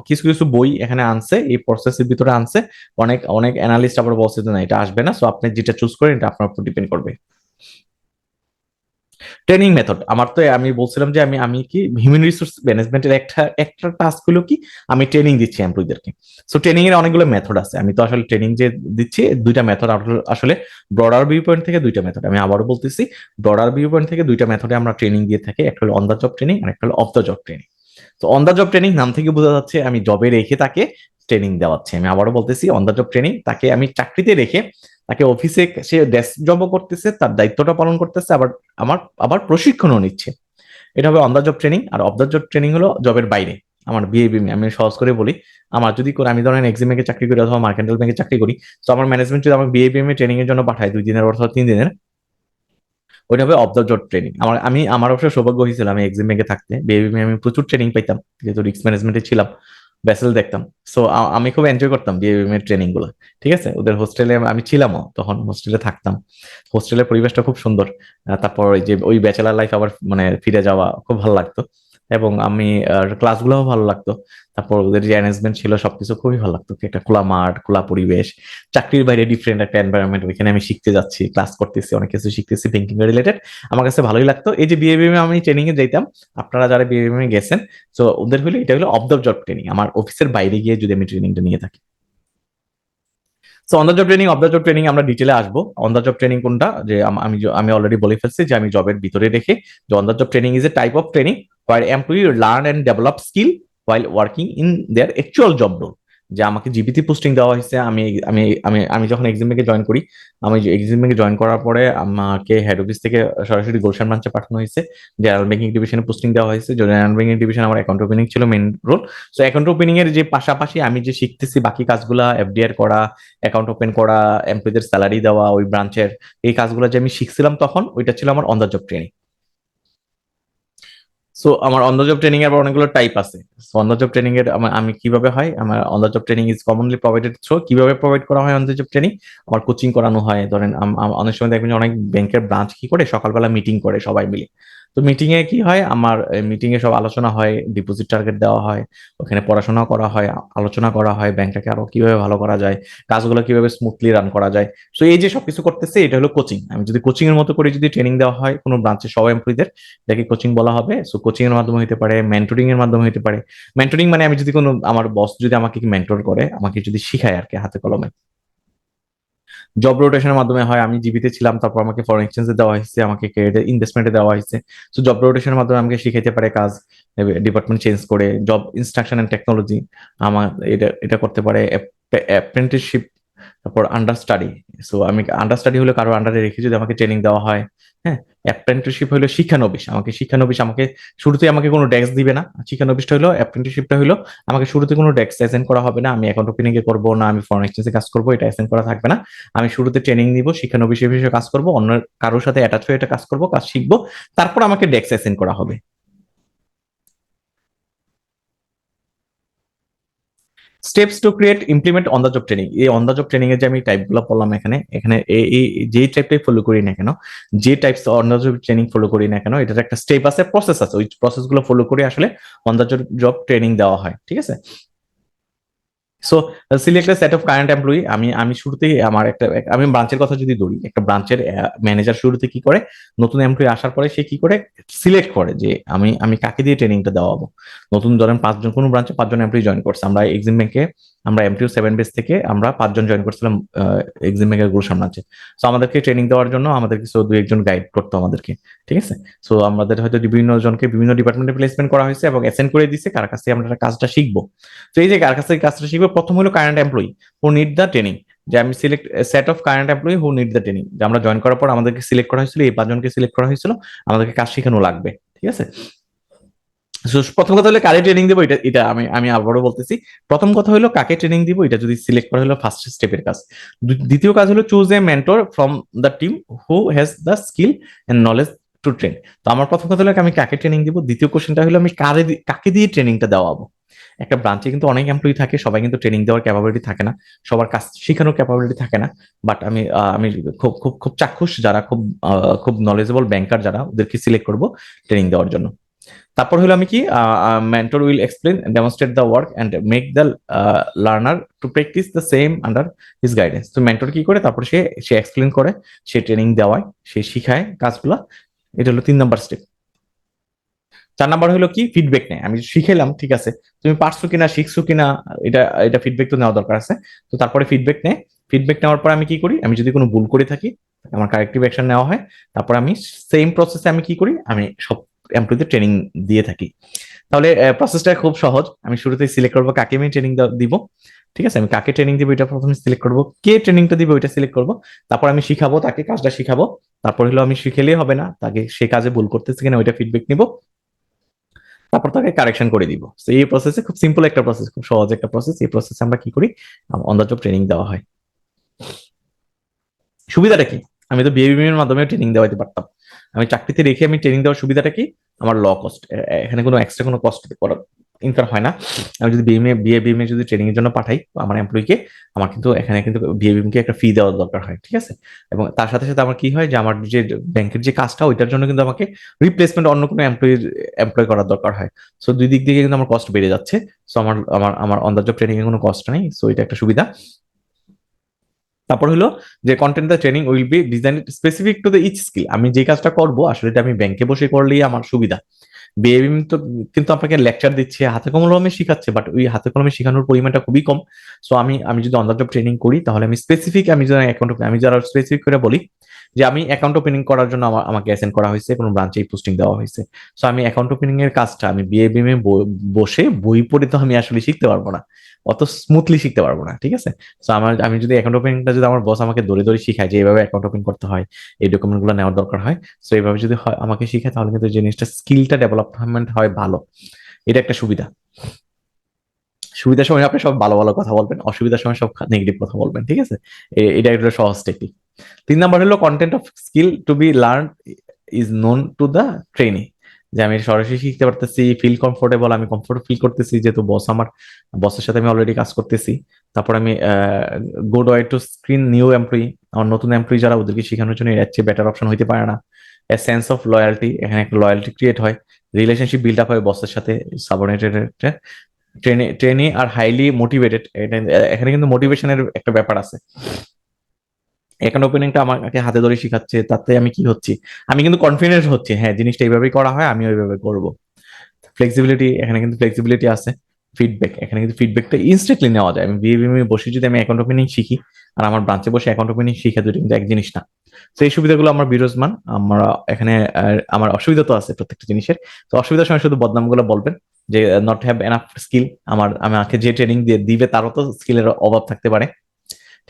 কিছু কিছু বই এখানে আনছে, এই প্রসেসের ভিতরে আনছে। অনেক অনেক অ্যানালিস্ট আবার বলছে যে না এটা আসবে না। সো আপনি যেটা চুজ করেন এটা আপনার উপর ডিপেন্ড করবে। ট্রেনিং মেথড আমার তো, আমি বলছিলাম যে আমি কি হিউম্যান রিসোর্স ম্যানেজমেন্টের একটা একটা টাস্ক হলো কি আমি ট্রেনিং দিচ্ছি এমপ্লয়ীদেরকে। সো ট্রেনিং এর অনেকগুলো মেথড আছে। আমি তো আসলে ট্রেনিং যে দিচ্ছি দুইটা মেথড, আসলে ব্রডার ভিউ পয়েন্ট থেকে দুইটা মেথড। আমি আবারও বলতেছি, ব্রডার ভিউ পয়েন্ট থেকে দুইটা মেথডে আমরা ট্রেনিং দিয়ে থাকি, একটা হলো অন দ্য জব ট্রেনিং আর একটা হলো অফ দ্য জব ট্রেনিং। তো অন দ্য জব ট্রেনিং নাম থেকে বোঝা যাচ্ছে আমি জবে রেখে তাকে ট্রেনিং দেওয়াচ্ছি। আমি আবারও বলতেছি, অন দ্য জব ট্রেনিং তাকে আমি চাকরিতে রেখে তাকে অফিসে সে ডেস্ক জবও করতেছে, তার দায়িত্বটা পালন করতেছে, আবার আমার আবার প্রশিক্ষণও নিচ্ছে। এটা হবে অন দ্য জব ট্রেনিং। আর অফ দ্য জব ট্রেনিং হলো জবের বাইরে। আমার বিএবিএম, আমি সহজ করে বলি, আমার যদি আমি ধরেন এক্সিম ব্যাংকে চাকরি করি অথবা মার্কেন্টাইল ব্যাংকে চাকরি করি, তো আমার ম্যানেজমেন্ট যদি আমার বিএবিএম এ ট্রেনিং এর জন্য পাঠায় 2 দিনের অথবা 3 দিনের, ওইটা হবে অফ দ্য জব ট্রেনিং। আমার অবশ্য সৌভাগ্য হয়েছিল আমি এক্সিম ব্যাংকে থাকতে, বিএবিএম আমি প্রচুর ট্রেনিং পাইতাম, যেহেতু রিস্ক ম্যানেজমেন্টে ছিলাম, ব্যাসেল দেখতাম। সো আমি খুব এনজয় করতাম বিএবিএম এর ট্রেনিং গুলো। ঠিক আছে, ওদের হোস্টেলে আমি ছিলামও, তখন হোস্টেলে থাকতাম। হোস্টেলের পরিবেশটা খুব সুন্দর। তারপর ওই যে ওই ব্যাচেলার লাইফ আবার মানে ফিরে যাওয়া খুব ভালো লাগতো। এবং আমি ক্লাসগুলোও ভালো লাগতো। তারপর ওদের যে অ্যারেঞ্জমেন্ট ছিল সবকিছু খুবই ভালো লাগতো, কি একটা খোলা মাঠ, খোলা পরিবেশ, চাকরির বাইরে ডিফারেন্ট একটা এনভায়রনমেন্ট, ওইখানে আমি শিখতে যাচ্ছি, ক্লাস করতেছি, অনেক কিছু শিখতেছি ব্যাংকিং রিলেটেড। আমার কাছে ভালোই লাগতো। এই যে বিএবিএম আমি ট্রেনিং এ যাইতাম, আপনারা যারা বিএবিএম এ গেছেন, তো ওদের হলো এটা হলো অফ দ্য জব ট্রেনিং, আমার অফিসের বাইরে গিয়ে যদি আমি ট্রেনিংটা নিয়ে থাকি। So on the job training, of the job training আমরা ডিটেলে আসবো। অন দ্য জব ট্রেনিং কোনটা, যে আমি অলরেডি বলে ফেলছি যে আমি জবের ভিতরে রেখে, যে on the job training is a type of training where employee learn and develop skill while working in their actual job role। যে আমাকে জিবিটি পোস্টিং দেওয়া হয়েছে, আমি আমি আমি আমি যখন এক্সিম ব্যাংকে জয়েন করি, আমি এক্সিম ব্যাংকে জয়েন করার পরে আমাকে হেড অফিস থেকে সরাসরি গুলশান ব্রাঞ্চে পাঠানো হয়েছে, জেনারেল ব্যাংকিং ডিভিশনে পোস্টিং দেওয়া হয়েছে। জেনারেল ব্যাংকিং ডিভিশন আমার অ্যাকাউন্ট ওপেনিং ছিল main role. So account opening এর যে পাশাপাশি আমি যে শিখতেছি বাকি কাজগুলা, এফডিআর করা, অ্যাকাউন্ট ওপেন করা, এমপ্লয়ীদের স্যালারি দেওয়া ওই ব্রাঞ্চের, এই কাজগুলো যে আমি শিখছিলাম তখন, ওইটা ছিল আমার on the job training. So আমার অন দ্য জব ট্রেনিং এর অনেকগুলো টাইপ আছে। So on the job training এর আমি কিভাবে হয়, আমার on the job training is commonly provided through, কিভাবে প্রোভাইড করা হয় অন দ্য জব ট্রেনিং, আমার কোচিং করানো হয়। ধরেন অনেক সময় দেখবেন যে অনেক ব্যাংকের ব্রাঞ্চ কি করে সকালবেলা মিটিং করে সবাই মিলে। তো মিটিং এ কি হয়, আমার মিটিং এ সব আলোচনা হয়, ডিপোজিট টার্গেট দেওয়া হয়, ওখানে পড়াশোনা করা হয়, আলোচনা করা হয় ব্যাংকটাকে আরো কিভাবে ভালো করা যায়, কাজগুলো কিভাবে স্মুথলি রান করা যায়। তো এই যে সবকিছু করতেছে এটা হলো কোচিং। আমি যদি কোচিং এর মতো করে যদি ট্রেনিং দেওয়া হয় কোনো ব্রাঞ্চের সব এমপ্লয়ীদের, এটাকে কোচিং বলা হবে। সো কোচিং এর মাধ্যমে হতে পারে, মেন্টরিং এর মাধ্যমে হতে পারে। মেন্টরিং মানে আমি যদি কোনো, আমার বস যদি আমাকে মেন্টর করে, আমাকে যদি শিখায় আর কি হাতে কলমে। জব রোটেশনের মাধ্যমে হয়, আমি জীবিত ছিলাম, তারপর আমাকে ফরেন এক্সচেঞ্জে দেওয়া হয়েছে, আমাকে ক্রেডিট ইনভেস্টমেন্টে দেওয়া হয়েছে। সো জব রোটেশনের মাধ্যমে আমাকে শিখাইতে পারে কাজ, ডিপার্টমেন্ট চেঞ্জ করে। জব ইনস্ট্রাকশন এন্ড টেকনোলজি, আমার এটা এটা করতে পারে। অ্যাপ্রেন্টিসশিপ, তারপর আন্ডার স্টাডি। সো আমি আন্ডার স্টাডি হলে কারো আন্ডারে রেখে যদি আমাকে ট্রেনিং দেওয়া হয়, হ্যাঁ। অ্যাপ্রেন্টিসশিপ হলো শিক্ষানবিশ, আমাকে শুরুতে আমাকে কোনো ডেস্ক দিবে না। শিক্ষানবিশটা হলো, অ্যাপ্রেন্টিসশিপটা হলো আমাকে শুরুতে কোনো ডেস্ক অ্যাসাইন করা হবে না, আমি অ্যাকাউন্ট ওপেনিং এ করবো না, আমি ফরেন এক্সচেঞ্জে কাজ করবো, এটা অ্যাসাইন করা থাকবে না। আমি শুরুতে ট্রেনিং নিব, শিক্ষানবিশ হিসেবে কাজ করবো, অন্য কারোর সাথে অ্যাটাচ হয়ে এটা কাজ করবো, কাজ শিখবো, তারপর আমাকে ডেস্ক অ্যাসাইন করা হবে। Steps to create implement on the job training, এই অন দ্য জব ট্রেনিং এর যে আমি টাইপ গুলো বললাম এখানে এখানে এই যে টাইপটাই ফলো করি না কেন, যে types on the job training follow করি না কেন, এটার একটা স্টেপ আছে, প্রসেস আছে, ওই প্রসেস গুলো ফলো করে আসলে অন দ্য জব ট্রেনিং দেওয়া হয়। ঠিক আছে। So select set of current employee, আমি শুরুতেই আমার আমি ব্রাঞ্চের কথা যদি ধরি, একটা ব্রাঞ্চের ম্যানেজার শুরুতে কি করে, নতুন এমপ্লয়ি আসার পরে সে কি করে সিলেক্ট করে যে আমি আমি কাকে দিয়ে ট্রেনিংটা দেওয়াবো। নতুন ধরেন 5 জন, কোনো ব্রাঞ্চে 5 জন এমপ্লয়ি জয়েন করছে, আমরা এক্সিম ব্যাংকে আমরা MTU 7 বেস থেকে আমরা 5 জন জয়েন করছিলাম এক্সিম ব্যাংকের গুলশান ব্রাঞ্চে। সো আমাদেরকে ট্রেনিং দেওয়ার জন্য আমাদের কিছু 2-1 জন গাইড করতো আমাদেরকে। ঠিক আছে। সো আমাদের হয়তো বিভিন্ন জনকে বিভিন্ন ডিপার্টমেন্টে প্লেসমেন্ট করা হয়েছে এবং অ্যাসাইন করে দিচ্ছে কার কাছে আমরা কাজটা শিখবো। তো এই যে কার কাছে কাজটা শিখবো, প্রথম হলো current employee who need the training, যে আমি select set of current employee who need the training, যে আমরা জয়েন করার পর আমাদেরকে সিলেক্ট করা হয়েছিল, এই 5 জনকে সিলেক্ট করা হয়েছিল, আমাদেরকে কাজ শেখানো লাগবে, ঠিক আছে। প্রথম কথা হলো কাকে ট্রেনিং দেবো, এটা এটা আমি আবারও বলতেছি, প্রথম কথা হলো কাকে ট্রেনিং দিব, এটা যদি সিলেক্ট করা হলো ফার্স্ট স্টেপের কাজ। দ্বিতীয় কাজ হলো choose a mentor from the team who has the skill and knowledge to train. তো আমার প্রথম কথা হলো আমি কাকে ট্রেনিং দিব, দ্বিতীয় কোশ্চেনটা হলো আমি কাকে দিয়ে ট্রেনিংটা দেওয়াবো। একটা ব্রাঞ্চে কিন্তু অনেক এমপ্লয়ি থাকে, সবাই কিন্তু ট্রেনিং দেওয়ার ক্যাপাবিলিটি থাকে না, সবার কাজ শেখানোর ক্যাপাবিলিটি থাকে না। বাট আমি খুব খুব খুব চাক্ষুষ যারা খুব নলেজেবল ব্যাংকার যারা, ওদেরকে সিলেক্ট করব ট্রেনিং দেওয়ার জন্য। তারপর হলো আমি কি, mentor will explain demonstrate the work and make the learner to practice the same under his guidance. তো মেন্টর কি করে, তারপর সে সে এক্সপ্লেন করে, সে ট্রেনিং দেওয়ায়, সে শিখায় কাজগুলা। এটা হলো 3 নাম্বার স্টেপ। 4 নাম্বার হলো কি, ফিডব্যাক নেয়। আমি শিখাইলাম, ঠিক আছে, তুমি পারছো কিনা, শিখছো কিনা, এটা এটা ফিডব্যাক তো নেওয়া দরকার আছে। তো তারপরে ফিডব্যাক নেয়, ফিডব্যাক নেওয়ার পর আমি কি করি, আমি যদি কোনো ভুল করে থাকি আমার কারেক্টিভ অ্যাকশন নেওয়া হয়। তারপর আমি সেম প্রসেসে আমি কি করি, আমি সব এমপ্লয়ীদের ট্রেনিং দিয়ে থাকি। তাহলে প্রসেসটা খুব সহজ। আমি শুরুতেই সিলেক্ট করবো কাকে আমি ট্রেনিং দিব, ঠিক আছে, আমি কাকে ট্রেনিং দিব এটা প্রথমে সিলেক্ট করবো, কে ট্রেনিংটা দিব ওইটা সিলেক্ট করবো, তারপর আমি শিখাবো, তাকে কাজটা শিখাবো। তারপর হলো আমি শিখেলেই হবে না, তাকে সে কাজে ভুল করতেছে কিনা ওইটা ফিডব্যাক নিব, তারপর তাকে কারেকশন করে দিব। তো এই প্রসেসে খুব সিম্পল একটা প্রসেস, খুব সহজ একটা প্রসেস। এই প্রসেসে আমরা কি করি, অন দ্য জব ট্রেনিং দেওয়া হয়। সুবিধাটা কি, আমি তো বিএবিএম এর মাধ্যমে ট্রেনিং দেওয়াতে পারতাম। আমি চাকরিতে রেখে আমি ট্রেনিং দেওয়ার সুবিধাটা কি, আমার ল কস্ট, এখানে কোনো এক্সট্রা কোনো কস্ট করার ইনকার হয় না। আমি যদি বিএবিএম এ যদি ট্রেনিং এর জন্য পাঠাই আমার এমপ্লয়িকে, আমার কিন্তু এখানে কিন্তু বিএবিএম কে একটা ফি দেওয়ার দরকার হয়, ঠিক আছে। এবং তার সাথে সাথে আমার কি হয়, যে আমার যে ব্যাংকের যে কাজটা ওইটার জন্য কিন্তু আমাকে রিপ্লেসমেন্ট অন্য কোনো এমপ্লয় করার দরকার হয়। সো দুই দিক থেকে কিন্তু আমার কস্ট বেড়ে যাচ্ছে। সো আমার আমার আমার অন দ্য জব ট্রেনিং এর কোনো কস্ট নেই। সো এটা একটা সুবিধা। তারপর হলো যে content the training will be design specific to the each skill. আমি যে কাজটা করবো আসলে এটা আমি ব্যাংকে বসে করলেই আমার সুবিধা। বিএবিএম তো কিন্তু আপনাকে লেকচার দিচ্ছে, হাতে কলমে শিখাচ্ছে, বাট ওই হাতে কলমে শেখানোর পরিমাণটা খুবই কম। সো আমি আমি যদি অন দ্য জব ট্রেনিং করি তাহলে আমি স্পেসিফিক, আমি যদি অ্যাকাউন্ট, আমি যারা স্পেসিফিক করে বলি যে আমি অ্যাকাউন্ট ওপেনিং করার জন্য আমাকে অ্যাসাইন করা হয়েছে, কোনো ব্রাঞ্চে পোস্টিং দেওয়া হয়েছে। সো আমি অ্যাকাউন্ট ওপেনিং এর কাজটা আমি বিএবিএম এ বসে বই পড়ে তো আমি আসলে শিখতে পারবো না, অত স্মুথলি শিখতে পারবো না, ঠিক আছে। সো আমি যদি অ্যাকাউন্ট ওপেনিংটা যদি আমার বস আমাকে ধরে ধরে শিখায় যে এইভাবে অ্যাকাউন্ট ওপেন করতে হয়, এই ডকুমেন্ট গুলো নেওয়ার দরকার হয়, সো এইভাবে যদি আমাকে শিখায় তাহলে কিন্তু জিনিসটা স্কিলটা ডেভেলপমেন্ট হয় ভালো। এটা একটা সুবিধা। সুবিধার সময় আপনি সব ভালো ভালো কথা বলবেন, অসুবিধার সময় সব নেগেটিভ কথা বলবেন, ঠিক আছে। এটা একটা সহজ টেকনিক। 3 নাম্বার হলো content of skill to be learn is known to the trainee. যে আমি সরাসরি শিখতে পারতেছি, ফিল কমফোর্টেবল, আমি কমফোর্ট ফিল করতেছি যেহেতু বসের সাথে আমি অলরেডি কাজ করতেছি। তারপর আমি good way to screen new employee, আমার নতুন এমপ্লয়ি যারা ওদেরকে শেখানোর জন্য এর চেয়ে বেটার অপশন হইতে পারে না। এ সেন্স অফ লয়ালটি, এখানে একটা লয়ালটি ক্রিয়েট হয়, রিলেশনশিপ বিল্ড আপ হয় বসের সাথে, subordinated. Trainee are highly motivated, এখানে কিন্তু মোটিভেশনের একটা ব্যাপার আছে। অ্যাকাউন্ট ওপেনিংটা আমাকে হাতে ধরে শিখাচ্ছে, তাতে আমি কি হচ্ছি, আমি কিন্তু কনফিডেন্স হচ্ছি, হ্যাঁ জিনিসটা এইভাবেই করা হয়, আমি ওইভাবে করবো। ফ্লেক্সিবিলিটি, এখানে কিন্তু ফ্লেক্সিবিলিটি আছে। ফিডব্যাক, এখানে কিন্তু ফিডব্যাকটা ইনস্ট্যান্টলি নেওয়া যায়। আমি বিএবিএম এ বসে যদি আমি অ্যাকাউন্ট ওপেনিং শিখি আর আমার ব্রাঞ্চে বসে অ্যাকাউন্ট ওপেনিং শিখা, দুটো কিন্তু এক জিনিস না। তো এই সুবিধাগুলো আমার বিরাজমান। আমরা এখানে আমার অসুবিধা তো আছে প্রত্যেকটা জিনিসের। তো অসুবিধার সময় শুধু বদনামগুলো বলবেন, যে নট হ্যাভ এনাফ স্কিল, আমাকে যে ট্রেনিং দিবে তারও তো স্কিলের অভাব থাকতে পারে,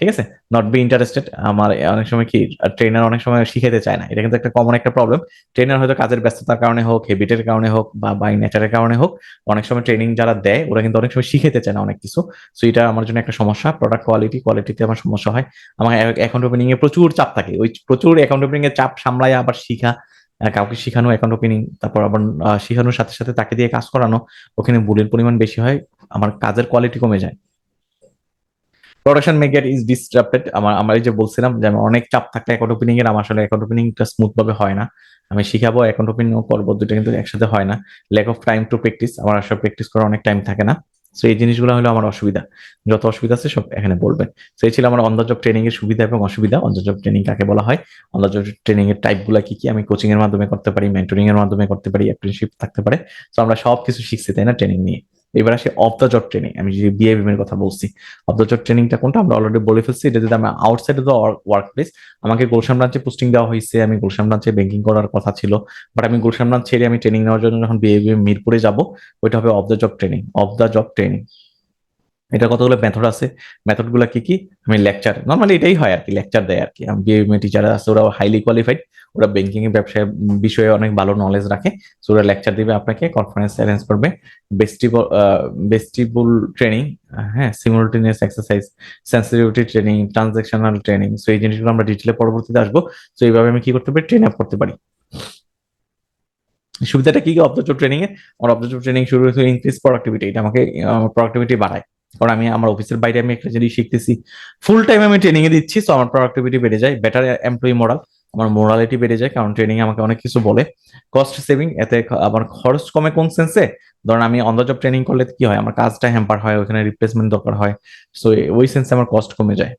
ঠিক আছে। নট বি ইন্টারেস্টেড, আমার অনেক সময় কি ট্রেনার অনেক সময় শিখাতে চায় না, এটা কিন্তু একটা কমন একটা প্রবলেম। ট্রেনার হয়তো কাজের ব্যস্ততার কারণে হোক, হেবিটের কারণে হোক, বা বাই নেচারের কারণে হোক, অনেক সময় ট্রেনিং যারা দেয় ওরা কিন্তু অনেক সময় শিখাতে চায় না অনেক কিছু। সো এটা আমার জন্য একটা সমস্যা। প্রোডাক্ট কোয়ালিটিতে আমার সমস্যা হয়। আমার অ্যাকাউন্ট ওপেনিং এ প্রচুর চাপ থাকে, ওই প্রচুর অ্যাকাউন্ট ওপেনিং এর চাপ সামলায় আবার শিখা, কাউকে শিখানো অ্যাকাউন্ট ওপেনিং, তারপর আবার শিখানোর সাথে সাথে তাকে দিয়ে কাজ করানো, ওখানে ভুলের পরিমাণ বেশি হয়, আমার কাজের কোয়ালিটি কমে যায়। Production may get is disrupted, আমার এই যে বলছিলাম যে আমি অনেক চাপ থাকলে অ্যাকাউন্ট ওপেনিং এর, আমার আসলে অ্যাকাউন্ট ওপেনিংটা স্মুথ ভাবে হয় না। আমি শিখাবো অ্যাকাউন্ট ওপেনিং করবো, দুটো কিন্তু একসাথে হয় না। Lack of time to practice, আমার আসলে প্র্যাকটিস করার অনেক টাইম থাকে না। সো এই জিনিসগুলো হলো আমার অসুবিধা। যত অসুবিধা আছে সব এখানে বলবেন। তো এই ছিল আমার অন দ্য জব ট্রেনিং এর সুবিধা এবং অসুবিধা। অন দ্য জব ট্রেনিং কাকে বলা হয়, অন দ্য জব ট্রেনিং এর টাইপ গুলা কি কি, আমি কোচিং এর মাধ্যমে করতে পারি, মেন্টরিং এর মাধ্যমে করতে পারি, অ্যাপ্রেন্টিসশিপ থাকতে পারে। তো আমরা সবকিছু শিখছি তাই না ট্রেনিং নিয়ে। এবার আসি অফ দ্য জব ট্রেনিং, আমি যে বিএবিএম এর কথা বলছি, অফ দ্য জব ট্রেনিংটা কোনটা আমরা অলরেডি বলে ফেলছি। এটা যদি আমি outside of the work place, আমাকে গুলশান ব্রাঞ্চে পোস্টিং দেওয়া হয়েছে, আমি গুলশান ব্রাঞ্চে ব্যাংকিং করার কথা ছিল, বাট আমি গুলশান ব্রাঞ্চ ছেড়ে আমি ট্রেনিং নেওয়ার জন্য যখন বিএবিএম মিরপুরে যাব, ওইটা হবে of the job training, of the job training. এটা কতগুলো মেথড আছে, মেথড গুলা কি কি, আমি লেকচার, নর্মালি এটাই হয় আর কি, লেকচার দেয় আর কি। বিএমএ টিচার আছে, ওরা হাইলি কোয়ালিফাইড, ওরা ব্যাংকিং এর ব্যবসায় বিষয়ে অনেক ভালো নলেজ রাখে। সো ওরা লেকচার দিবে আপনাকে, কনফারেন্স অ্যারেঞ্জ করবে, বেস্টিবল বেস্টিবুল ট্রেনিং, হ্যাঁ, simultaneous exercise, sensitivity training, transactional training. So এই জিনিসগুলো আমরা ডিটেলে পরবর্তীতে আসবো। তো এইভাবে আমি কি করতে পারি, ট্রেন আপ করতে পারি। সুবিধাটা কি কি অবজেক্টিভ ট্রেনিং এ, আমার অবজেক্টিভ ট্রেনিং শুরু হয়েছে ইনক্রিজ প্রোডাক্টিভিটি, এটা আমাকে আমার প্রোডাক্টিভিটি বাড়ায়। কারণ আমি আমার অফিসের বাইরে আমি একটা জিনিস শিখতেছি, ফুল টাইম আমি ট্রেনিং এ দিচ্ছি, তো আমার প্রোডাক্টিভিটি বেড়ে যায়, বেটার এমপ্লয়ি মরাল, আমার মোরালিটি বেড়ে যায়, কারণ ট্রেনিং আমাকে অনেক কিছু বলে। কস্ট সেভিং, এতে আমার খরচ কমে কোন সেন্সে, ধরুন আমি অন দ্য জব ট্রেনিং করলে কি হয়, আমার কাজটা হ্যাম্পার হয়, ওখানে রিপ্লেসমেন্ট দরকার হয়, সো ওই সেন্সে আমার কস্ট কমে যায়।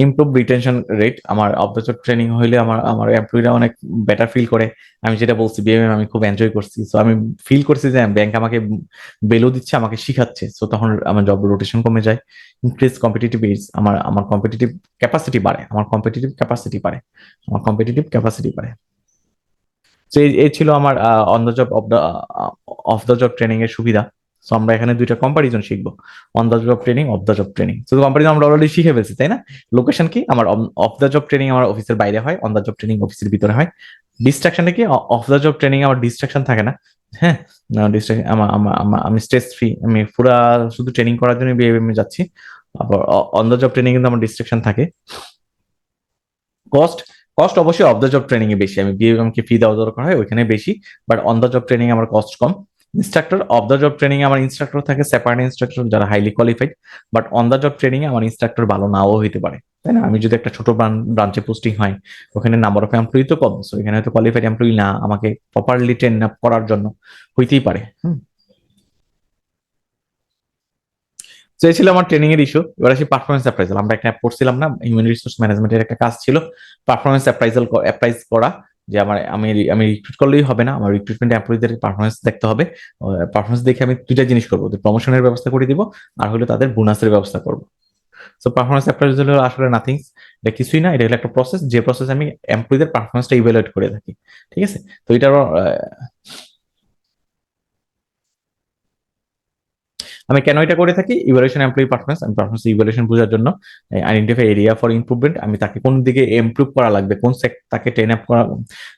ইমপ্রুভ রিটেনশন রেট, আমার অফ দ্য জব ট্রেনিং হইলে আমার আমার এমপ্লয়িরা অনেক বেটার ফিল করে। আমি যেটা বলছি বিএমএম আমি খুব এনজয় করছি, সো আমি ফিল করছি যে ব্যাংক আমাকে বেলো দিচ্ছে, আমাকে শিখাচ্ছে, সো তখন আমার জব রোটেশন কমে যায়। ইনক্রিজ কম্পিটিটিভ এজ, আমার আমার কম্পিটিটিভ ক্যাপাসিটি বাড়ে, আমার কম্পিটিটিভ ক্যাপাসিটি বাড়ে, আমার কম্পিটিটিভ ক্যাপাসিটি বাড়ে। তো এই ছিল আমার on the job of the job training এর সুবিধা। সো আমরা এখানে দুইটা কম্পারিজন শিখবো, on the job training, of the job training. তো কম্পারিজন আমরা অলরেডি শিখে ফেলছি, তাই না? লোকেশন কি, আমার অফ দ্য জব ট্রেনিং আমার অফিসের বাইরে হয়, অন দ্য জব ট্রেনিং অফিসের ভিতরে হয়। ডিস্ট্রাকশনটা কি, অফ দ্য জব ট্রেনিং আমার ডিস্ট্রাকশন থাকে না, হ্যাঁ, ডিস্ট্রাকশন আমি স্ট্রেস ফ্রি, আমি পুরা শুধু ট্রেনিং করার জন্য বিএবিএম যাচ্ছি। আবার অন দ্য জব ট্রেনিং কিন্তু আমার ডিস্ট্রাকশন থাকে। কস্ট, কস্ট অবশ্যই অফ দ্য জব ট্রেনিং এ বেশি, আমি বিএমকে ফি দেওয়া দরকার হয় ওইখানে বেশি, but on the job training আমার কস্ট কম। Instructor, off the job training আমার ইনস্ট্রাক্টর থাকে সেপারেট ইনস্ট্রাক্টর যারা highly qualified, but on the job training আমার ইনস্ট্রাক্টর ভালো নাও হইতে পারে, তাই না? আমি যদি একটা ছোট ব্রাঞ্চে পোস্টিং হয়, ওখানে নাম্বার অফ এমপ্লয়ি তো কম, সো এখানে হয়তো কোয়ালিফাইড এমপ্লয়ি না, আমাকে প্রপারলি ট্রেন আপ করার জন্য হইতেই পারে। তো এই ছিল আমার ট্রেনিং এর ইস্যু। এবার আসি পারফরমেন্স অ্যাপ্রাইজাল, আমরা একটা অ্যাপ করছিলাম না, হিউম্যান রিসোর্স ম্যানেজমেন্টের একটা কাজ ছিল পারফরমেন্স অ্যাপ্রাইজ করা, যে আমার আমি আমি রিক্রুট করলেই হবে না, আমার রিক্রুটমেন্ট এমপ্লয়ীদের পারফরমেন্স দেখতে হবে। পারফরমেন্স দেখে আমি দুইটা জিনিস করবো, ওদের প্রমোশনের ব্যবস্থা করে দিব, আর হলো তাদের বোনাসের ব্যবস্থা করবো। সো পারফরমেন্স অ্যাপ্রাইজাল হলো আসলে নাথিংস, এটা কিছুই না, এটা হলো একটা প্রসেস, যে প্রসেস আমি এমপ্লয়ীদের পারফরমেন্সটা ইভ্যালুয়েট করে থাকি, ঠিক আছে? তো এটার আমি কেন এটা করে থাকি, ইভ্যালুয়েশন এমপ্লয়ি পারফরমেন্স, আমি পারফরমেন্স ইভ্যালুয়েশন বোঝার জন্য আইডেন্টিফাই এরিয়া ফর ইমপ্রুভমেন্ট, আমি তাকে কোন দিকে ইমপ্রুভ করা লাগবে, কোন তাকে ট্রেন আপ করা,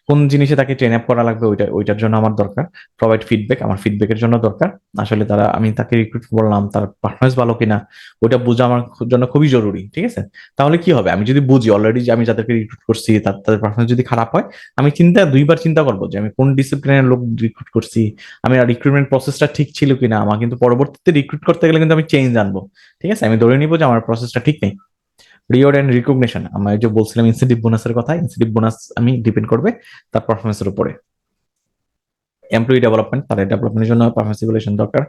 কোন জিনিসে তাকে ট্রেন আপ করা লাগবে, ওইটার জন্য আমার দরকার। প্রোভাইড ফিডব্যাক, আমার ফিডব্যাকের জন্য দরকার, আসলে তারা, আমি তাকে রিক্রুট করলাম, তার পারফরমেন্স ভালো কিনা ওইটা বোঝা আমার জন্য খুবই জরুরি, ঠিক আছে? তাহলে কি হবে, আমি যদি বুঝি অলরেডি যে আমি যাদেরকে রিক্রুট করছি তাদের পারফরমেন্স যদি খারাপ হয়, আমি দুইবার চিন্তা করবো যে আমি কোন ডিসিপ্লিনের লোক রিক্রুট করছি, আমি রিক্রুটমেন্ট প্রসেসটা ঠিক ছিল কিনা, আমার কিন্তু পরবর্তীতে রিক্রুট করতে গেলে কিন্তু আমি চেঞ্জ আনবো, ঠিক আছে? আমি ধরে নিবো যে আমার প্রসেসটা ঠিক নেই। রিওয়ার্ড এন্ড রিকগনিশন, আমরা যে বলছিলাম ইনসেন্টিভ বোনাসের কথা, ইনসেন্টিভ বোনাস আমি ডিপেন্ড করবে তার পারফরমেন্সের উপরে। এমপ্লয়ি ডেভেলপমেন্ট, তাদের ডেভেলপমেন্টের জন্য পারফরমেন্স ইভ্যালুয়েশন দরকার।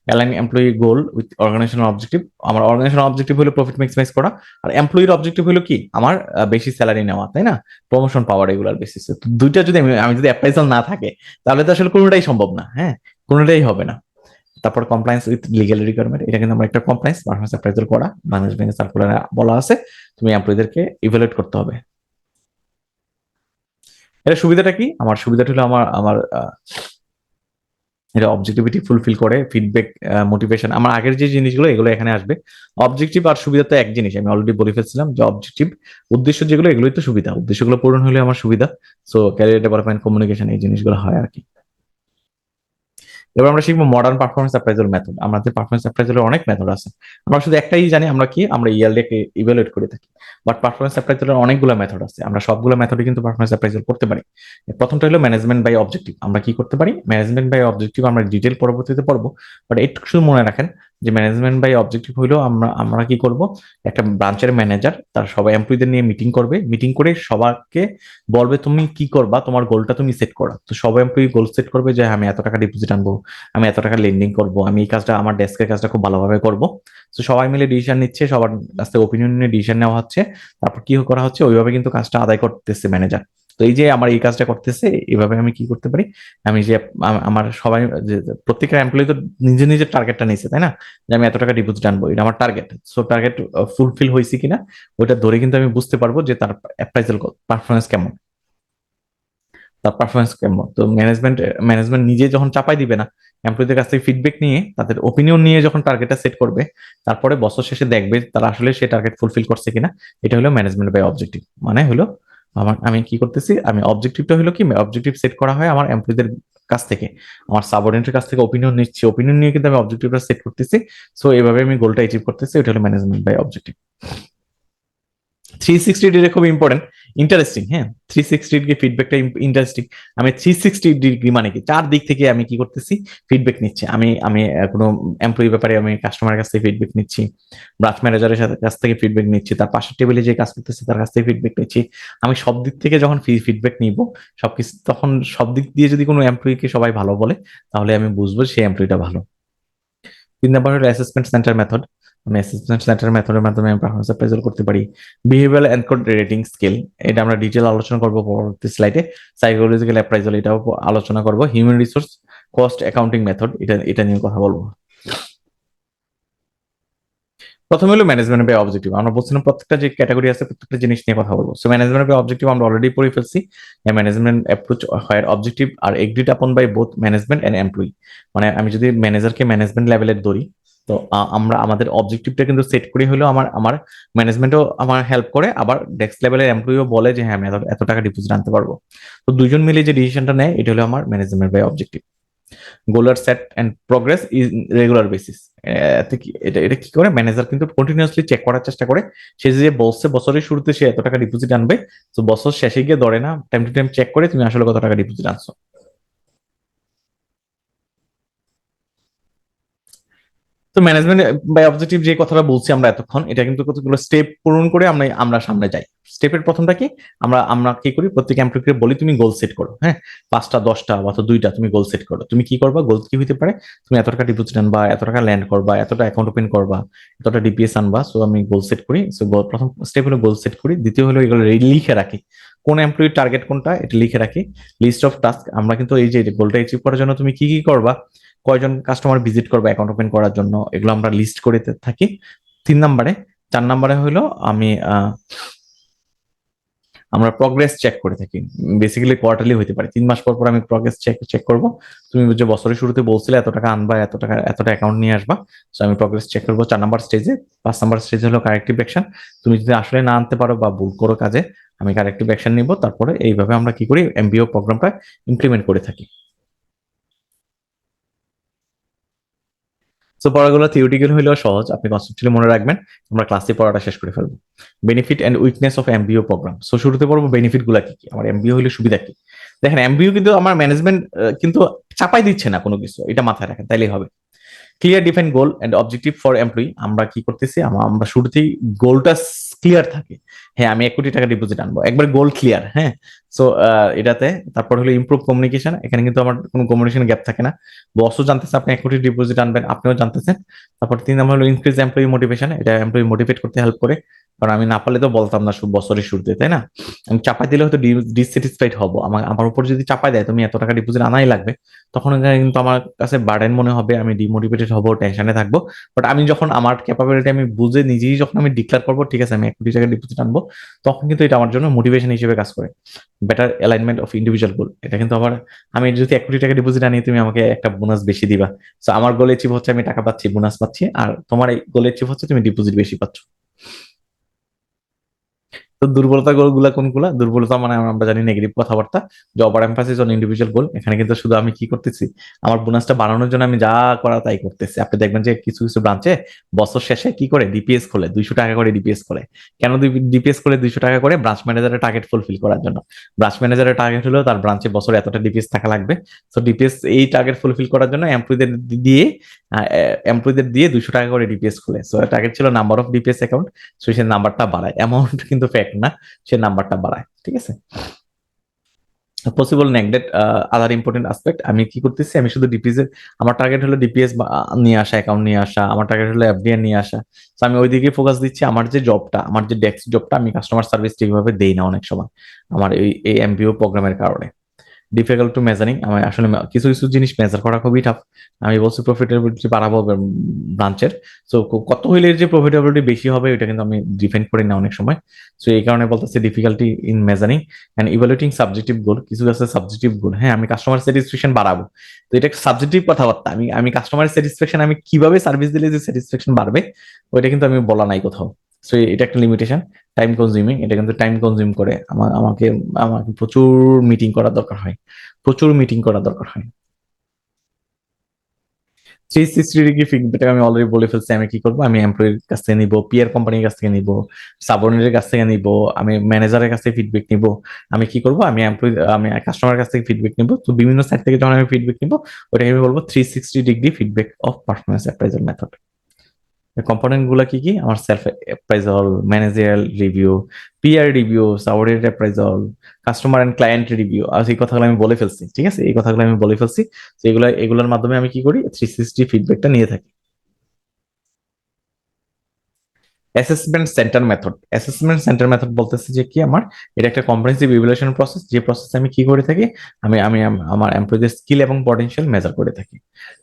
Align employee goal with organizational objective, আমার অর্গানাইজেশনাল অবজেক্টিভ হলো প্রফিট ম্যাক্সিমাইজ করা, আর এমপ্লয়ির অবজেক্টিভ হলো কি, আমার বেশি স্যালারি নেওয়া, তাই না? প্রমোশন পাওয়ার রেগুলার বেসিসে। দুইটা যদি আমি যদি অ্যাপ্রাইজাল না থাকে, তাহলে তো আসলে কোনোটাই সম্ভব না, হ্যাঁ, কোনোটাই হবে না। তারপর কমপ্লায়েন্স উইথ লিগ্যাল রিকোয়ারমেন্ট, এটা কিন্তু আমরা একটা কমপ্লায়েন্স পারফরমেন্স অ্যাপ্রাইজাল করা, ম্যানেজমেন্ট সার্কুলারে বলা আছে তুমি এমপ্লয়ীদেরকে ইভালুয়েট করতে হবে। এটা সুবিধাটা কি, আমার সুবিধাটা হলো আমার আমার এটা অবজেক্টিভিটি ফুলফিল করে, ফিডব্যাক, মোটিভেশন, আমার আগের যে জিনিসগুলো এগুলো এখানে আসবে। অবজেক্টিভ আর সুবিধা তো এক জিনিস, আমি অলরেডি বলে ফেলছিলাম যে অবজেক্টিভ, উদ্দেশ্য যেগুলো এগুলোই তো সুবিধা, উদ্দেশ্যগুলো পূরণ হলে আমার সুবিধা। সো ক্যারিয়ার ডেভেলপমেন্ট, কমিউনিকেশন, এই জিনিসগুলো হয় আর কি। এবার আমরা শিখবো মডার্ন পারফরমেন্স অ্যাপ্রাইজাল মেথড। আমাদের পারফরমেন্স অ্যাপ্রাইজালের অনেক মেথড আছে, আমরা শুধু একটাই জানি, আমরা কি, আমরা ইয়ারলি ইভ্যালুয়েট করে থাকি, বাট পারফরমেন্স অ্যাপ্রাইজালের অনেকগুলো মেথড আছে, আমরা সবগুলো মেথডে কিন্তু পারফরমেন্স অ্যাপ্রাইজাল করতে পারি। প্রথমটা হলো ম্যানেজমেন্ট বাই অবজেক্টিভ, আমরা কি করতে পারি, ম্যানেজমেন্ট বাই অবজেক্টিভ আমরা ডিটেল পরবর্তীতে পড়বো, বাট একটু শুধু মনে রাখেন যে ম্যানেজমেন্ট বাই অবজেক্টিভ হইলো আমরা আমরা কি করব, একটা ব্রাঞ্চের ম্যানেজার তার সবাই এমপ্লয়ীদের নিয়ে মিটিং করবে, মিটিং করে সবাইকে বলবে তুমি কি করবা, তোমার গোলটা তুমি সেট করো, তো সবাই এমপ্লয়ি গোল সেট করবে যে আমি এত টাকা ডিপোজিট আনবো, আমি এত টাকা লেন্ডিং করব, আমি এই কাজটা, আমার ডেস্কের কাজটা খুব ভালোভাবে করব। তো সবাই মিলে ডিসিশন নিচ্ছে, সবার কাছ থেকে ওপিনিয়ন নিয়ে ডিসিশন নেওয়া হচ্ছে, তারপর কি করা হচ্ছে, ওইভাবে কিন্তু কাজটা আদায় করতেছে ম্যানেজার। তো এই যে আমার এই কাজটা করতেছে, এইভাবে আমি কি করতে পারি, আমি যে আমার সবাই, যে প্রত্যেকটা এমপ্লয়ি তো নিজের নিজের টার্গেটটা নিচ্ছে, তাই না? যে আমি এত টাকা ডিপোজিট আনবো, এটা আমার টার্গেট, সো টার্গেট ফুলফিল হয়েছে কিনা ওইটা ধরে কিন্তু আমি বুঝতে পারবো যে তার অ্যাপ্রাইজাল পারফরমেন্স কেমন। তার পারফরমেন্স কেমন। তো ম্যানেজমেন্ট নিজে যখন চাপাই দিবে না, এমপ্লয়ীদের কাছ থেকে ফিডব্যাক নিয়ে তাদের ওপিনিয়ন নিয়ে যখন টার্গেটটা সেট করবে, তারপরে বছর শেষে দেখবে তারা আসলে সে টার্গেট ফুলফিল করছে কিনা। এটা হলো ম্যানেজমেন্ট বাই অবজেক্টিভ। মানে হলো আমি কি করতেছি, আমি অবজেক্টিভটা হলো কি, অবজেক্টিভ সেট করা হয় আমার এমপ্লয়ীদের কাছ থেকে, আমার সাবঅর্ডিনেটের কাছ থেকে ওপিনিয়ন নিচ্ছি, ওপিনিয়ন নিয়ে কিন্তু আমি অবজেক্টিভটা সেট করতেছি। সো এভাবে আমি গোলটা অ্যাচিভ করতেছি, এটা হলো ম্যানেজমেন্ট বাই অবজেক্টিভ। 360 ডিগ্রি খুব ইম্পর্টেন্ট, ইন্টারেস্টিং। হ্যাঁ, 360 ডিগ্রি ফিডব্যাকটা ইন্টারেস্টিং। আমি 360 ডিগ্রি মানে কি, চার দিক থেকে আমি কি করতেছি, ফিডব্যাক নিচ্ছি। আমি আমি কোনো এমপ্লয়ি ব্যাপারে আমি কাস্টমারের কাছ থেকে ফিডব্যাক নিচ্ছি, ব্রাঞ্চ ম্যানেজারের কাছ থেকে ফিডব্যাক নিচ্ছি, তার পাশের টেবিলে যে কাজ করতেছে তার কাছ থেকে ফিডব্যাক নিচ্ছি। আমি সব দিক থেকে যখন ফিডব্যাক নিব, সবকিছু তখন সব দিক দিয়ে যদি কোনো এমপ্লয়িকে সবাই ভালো বলে, তাহলে আমি বুঝবো সেই এমপ্লয়িটা ভালো। 3 নম্বর হলো অ্যাসেসমেন্ট সেন্টার মেথড। আমি অ্যাসেসমেন্ট সেন্টার মেথডের মাধ্যমে আমি পারফরমেন্স অ্যাপ্রেজাল করতে পারি। বিহেভিয়ারাল এনকোড রেটিং স্কেল, এটা আমরা ডিটেল আলোচনা করবো পরবর্তী স্লাইডে। সাইকোলজিক্যাল অ্যাপ্রাইজাল, এটাও আলোচনা করবো। Human resource cost accounting method, এটা নিয়ে কথা বলবো। প্রথমে হলো ম্যানেজমেন্ট বাই অবজেক্টিভ। আমরা বলছিলাম প্রত্যেকটা যে ক্যাটাগরি আছে প্রত্যেকটা জিনিস নিয়ে কথা বলবো। সো ম্যানেজমেন্ট বাই অবজেক্টিভ আমরা অলরেডি পড়ে ফেলছি। Management approach where objective are agreed upon by both management and employee. মানে আমি যদি ম্যানেজারকে ম্যানেজমেন্ট লেভেলের ধরি, তো আমরা আমাদের অবজেক্টিভটা কিন্তু সেট করি হলো আমার আমার ম্যানেজমেন্টও আমার হেল্প করে, আবার ডেস্ক লেভেলের এমপ্লয়িও বলে যে হ্যাঁ আমি এত টাকা ডিপোজিট আনতে পারবো। তো দুইজন মিলে যে ডিসিশনটা নেয়, এটা হলো আমার management by objective. Goal are set and progress is regular basis. এটা এটা কি করে, ম্যানেজার কিন্তু কন্টিনিউয়াসলি চেক করার চেষ্টা করে। সে যে বলছে বছরের শুরুতে সে এত টাকা ডিপোজিট আনবে, তো বছর শেষে গিয়ে ধরে না, টাইম টু টাইম চেক করে তুমি আসলে কত টাকা ডিপোজিট আনছো। তো ম্যানেজমেন্ট বাই অবজেক্টিভ যে কথাটা বলছি আমরা এতক্ষণ, এটা কিন্তু কতগুলো স্টেপ পূরণ করে আমরা আমরা সামনে যাই। স্টেপের প্রথমটা কি, আমরা আমরা কি করি, প্রত্যেক এমপ্লয়িকে বলি তুমি গোল সেট করো। হ্যাঁ, 5টা 10টা বা 2টা তুমি গোল সেট করো। তুমি কি করবা, গোল কি হইতে পারে, তুমি এত টাকা ডিপোজিট আনবা, এত টাকা ল্যান্ড করবা, এতটা অ্যাকাউন্ট ওপেন করবা, এতটা ডিপিএস আনবা। সো আমি গোল সেট করি। সো প্রথম স্টেপ হলো গোল সেট করি। দ্বিতীয় হলো এগুলো লিখে রাখি, কোন এমপ্লয়ির টার্গেট কোনটা এটা লিখে রাখি। লিস্ট অফ টাস্ক, আমরা কিন্তু এই যে গোলটা অ্যাচিভ করার জন্য তুমি কি কি করবা, কয়জন কাস্টমার ভিজিট করবে অ্যাকাউন্ট ওপেন করার জন্য, এগুলো আমরা লিস্ট করে থাকি 3 নম্বরে। 4 নম্বরে হলো আমি আমরা প্রগ্রেস চেক করে থাকি। বেসিক্যালি কোয়ার্টারলি হতে পারে, 3 মাস পর পর আমি প্রগ্রেস চেক চেক করবো। তুমি যে বছরের শুরুতে বলছিলে এত টাকা আনবা, এত টাকা এতটা অ্যাকাউন্ট নিয়ে আসবা, তো আমি প্রগ্রেস চেক করবো 4 নম্বর স্টেজে। 5 নম্বর স্টেজ হলো কারেক্টিভ অ্যাকশন। তুমি যদি আসলে না আনতে পারো বা ভুল করো কাজে, আমি কারেক্টিভ অ্যাকশন নিব। তারপরে এইভাবে আমরা কি করি, এমবিও প্রোগ্রামটা ইমপ্লিমেন্ট করে থাকি। সো পড়াগুলো থিওরিটিক্যাল হইলেও সহজ, আপনি কনসেপ্টুয়ালি মনে রাখবেন। আমরা ক্লাসে পড়াটা শেষ করে ফেলবো। Benefit and weakness of MBO program. So শুরুতে পড়বো বেনিফিট গুলা কি কি, আমার এমবিও হইলে সুবিধা কি। দেখেন এমবিও কিন্তু আমার ম্যানেজমেন্ট কিন্তু চাপাই দিচ্ছে না কোনো কিছু, এটা মাথায় রাখেন তাইলেই হবে। Clear define goal and objective for employee. আমরা কি করতেছি, আমরা শুরুতেই গোলটা ক্লিয়ার থাকে। হ্যাঁ আমি 1 কোটি টাকা ডিপোজিট আনবো, একবার গোল ক্লিয়ার। হ্যাঁ, সো এটাতে তারপর হলো ইমপ্রুভ কমিউনিকেশন। এখানে কিন্তু আমার কোনো কমিউনিকেশন গ্যাপ থাকে না। বসও জানতেছে আপনি 1 কোটি ডিপোজিট আনবেন, আপনিও জানতেছেন। তারপর 3 নম্বর হলো ইনক্রিজ এমপ্লয়ি মোটিভেশন। এটা এমপ্লয়ি মোটিভেট করতে হেল্প করে, কারণ আমি না পারলে তো বলতাম না বছরের শুরুতে, তাই না। আমি চাপাই দিলে হয়তো ডিসস্যাটিসফাইড হবো। আমার উপর যদি চাপাই দেয় তুমি এত টাকা ডিপোজিট আনাই লাগবে, তখন কিন্তু আমার কাছে বার্ডেন মনে হবে, আমি ডিমোটিভেটেড হবো, টেনশনে থাকবো। বাট আমি যখন আমার ক্যাপাবিলিটি আমি বুঝে নিজেই যখন আমি ডিক্লেয়ার করবো ঠিক আছে আমি 1 কোটি টাকা ডিপোজিট আনবো, তখন কিন্তু এটা আমার জন্য মোটিভেশন হিসেবে কাজ করে। বেটার অ্যালাইনমেন্ট অফ ইন্ডিভিজুয়াল গোল, এটা কিন্তু আমার, আমি যদি 1 কোটি টাকা ডিপোজিট আনি তুমি আমাকে একটা বোনাস বেশি দিবা। তো আমার গোল অ্যাচিভ হচ্ছে আমি টাকা পাচ্ছি, বোনাস পাচ্ছি, আর তোমার এই গোল অ্যাচিভ হচ্ছে তুমি ডিপোজিট বেশি পাচ্ছ। তো দুর্বলতা গুলা কোনগুলা, দুর্বলতা মানে আমরা জানি নেগেটিভ কথাবার্তা। যে ওভার এমফাসিস অন ইন্ডিভিজুয়াল গোল, এখানে কিন্তু শুধু আমি কি করতেছি, আমার বোনাসটা বাড়ানোর জন্য আমি যা করা তাই করতেছি। আপনি দেখবেন যে কিছু কিছু ব্রাঞ্চে বছর শেষে কি করে ডিপিএস খোলে, 200 টাকা করে ডিপিএস খোলে। কেন ডিপিএস খোলে 200 টাকা করে, ব্রাঞ্চ ম্যানেজারের টার্গেট ফুলফিল করার জন্য। ব্রাঞ্চ ম্যানেজারের টার্গেট হলো তার ব্রাঞ্চে বছরে এতটা ডিপিএস থাকা লাগবে। তো ডিপিএস এই টার্গেট ফুলফিল করার জন্য দিয়ে এমপ্লয়ীদের দিয়ে 200 টাকা করে ডিপিএস খুলে। সো টার্গেট ছিল number of DPS account, so সে নাম্বারটা বাড়ায়, অ্যামাউন্ট কিন্তু ফ্যাক্ট না, সে নাম্বারটা বাড়ায়। ঠিক আছে, পসিবল নেগলেক্ট আদার ইম্পর্টেন্ট আসপেক্ট। আমি কি করতেছি, আমি শুধু ডিপিএস এর, আমার টার্গেট হলো ডিপিএস নিয়ে আসা, অ্যাকাউন্ট নিয়ে আসা, আমার টার্গেট হলো এফডিআর নিয়ে আসা। তো আমি ওইদিকে ফোকাস দিচ্ছি। আমার যে জবটা, আমার যে ডেস্ক জবটা, আমি কাস্টমার সার্ভিস ঠিকভাবে দেই না অনেক সময় আমার এই এমবিও প্রোগ্রামের কারণে। ডিফিকাল্ট টু মেজারিং, আমার আসলে কিছু কিছু জিনিস মেজার করা খুবই টাফ। আমি বলছি প্রফিটেবিলিটি বাড়াবো ব্রাঞ্চের, সো কত হইলে যে প্রফিটেবিলিটি বেশি হবে এটা কিন্তু আমি ডিফেন্ড করি না অনেক সময়। সো এই কারণে বলতেছি difficulty in measuring and evaluating subjective goal. কিছু আছে সাবজেক্টিভ গোল, হ্যাঁ আমি কাস্টমার স্যাটিসফ্যাকশন বাড়াবো, তো এটা সাবজেক্টিভ কথাবার্তা। আমি আমি কাস্টমার স্যাটিসফ্যাকশন, আমি কিভাবে সার্ভিস দিলে যে স্যাটিসফ্যাকশন বাড়বে ওইটা কিন্তু আমি বলা নাই কোথাও। সো এটা একটা লিমিটেশন। টাইম কনজিউমিং, এটা কিন্তু টাইম কনজিউম করে, আমাকে আমাকে প্রচুর মিটিং করা দরকার হয়, প্রচুর মিটিং করা দরকার হয়। 360 ডিগ্রি ফিডব্যাক আমি অলরেডি বলে ফেলছি। আমি কি করবো, আমি এমপ্লয়ির কাছ থেকে নিবো, পিয়ার কোম্পানির কাছ থেকে নিবো, সাবঅর্ডিনেটের কাছ থেকে নিবো, আমি ম্যানেজারের কাছ থেকে ফিডব্যাক নিবো। আমি কি করবো, আমি কাস্টমারের কাছ থেকে ফিডব্যাক নিবো। তো বিভিন্ন সাইড থেকে যখন আমি ফিডব্যাক নিবো ওটাকে আমি বলবো 360 degree feedback of performance appraisal method. Component গুলা কি কি, আমার self appraisal, managerial review, peer review, subordinate appraisal, customer and client review. আর এই কথাগুলো আমি বলে ফেলছি, ঠিক আছে, এই কথাগুলো আমি বলে ফেলছি। তো এগুলোর মাধ্যমে আমি কি করি, 360 ফিডব্যাকটা নিয়ে থাকি। Assessment centre method, assessment centre method বলতেছে যে কি, আমার এটা একটা কম্প্রিহেনসিভ ইভ্যালুয়েশন প্রসেস, যে প্রসেসে আমি কি করে থাকি, আমার এমপ্লয়ীদের স্কিল এবং পটেনশিয়াল মেজার করে থাকি।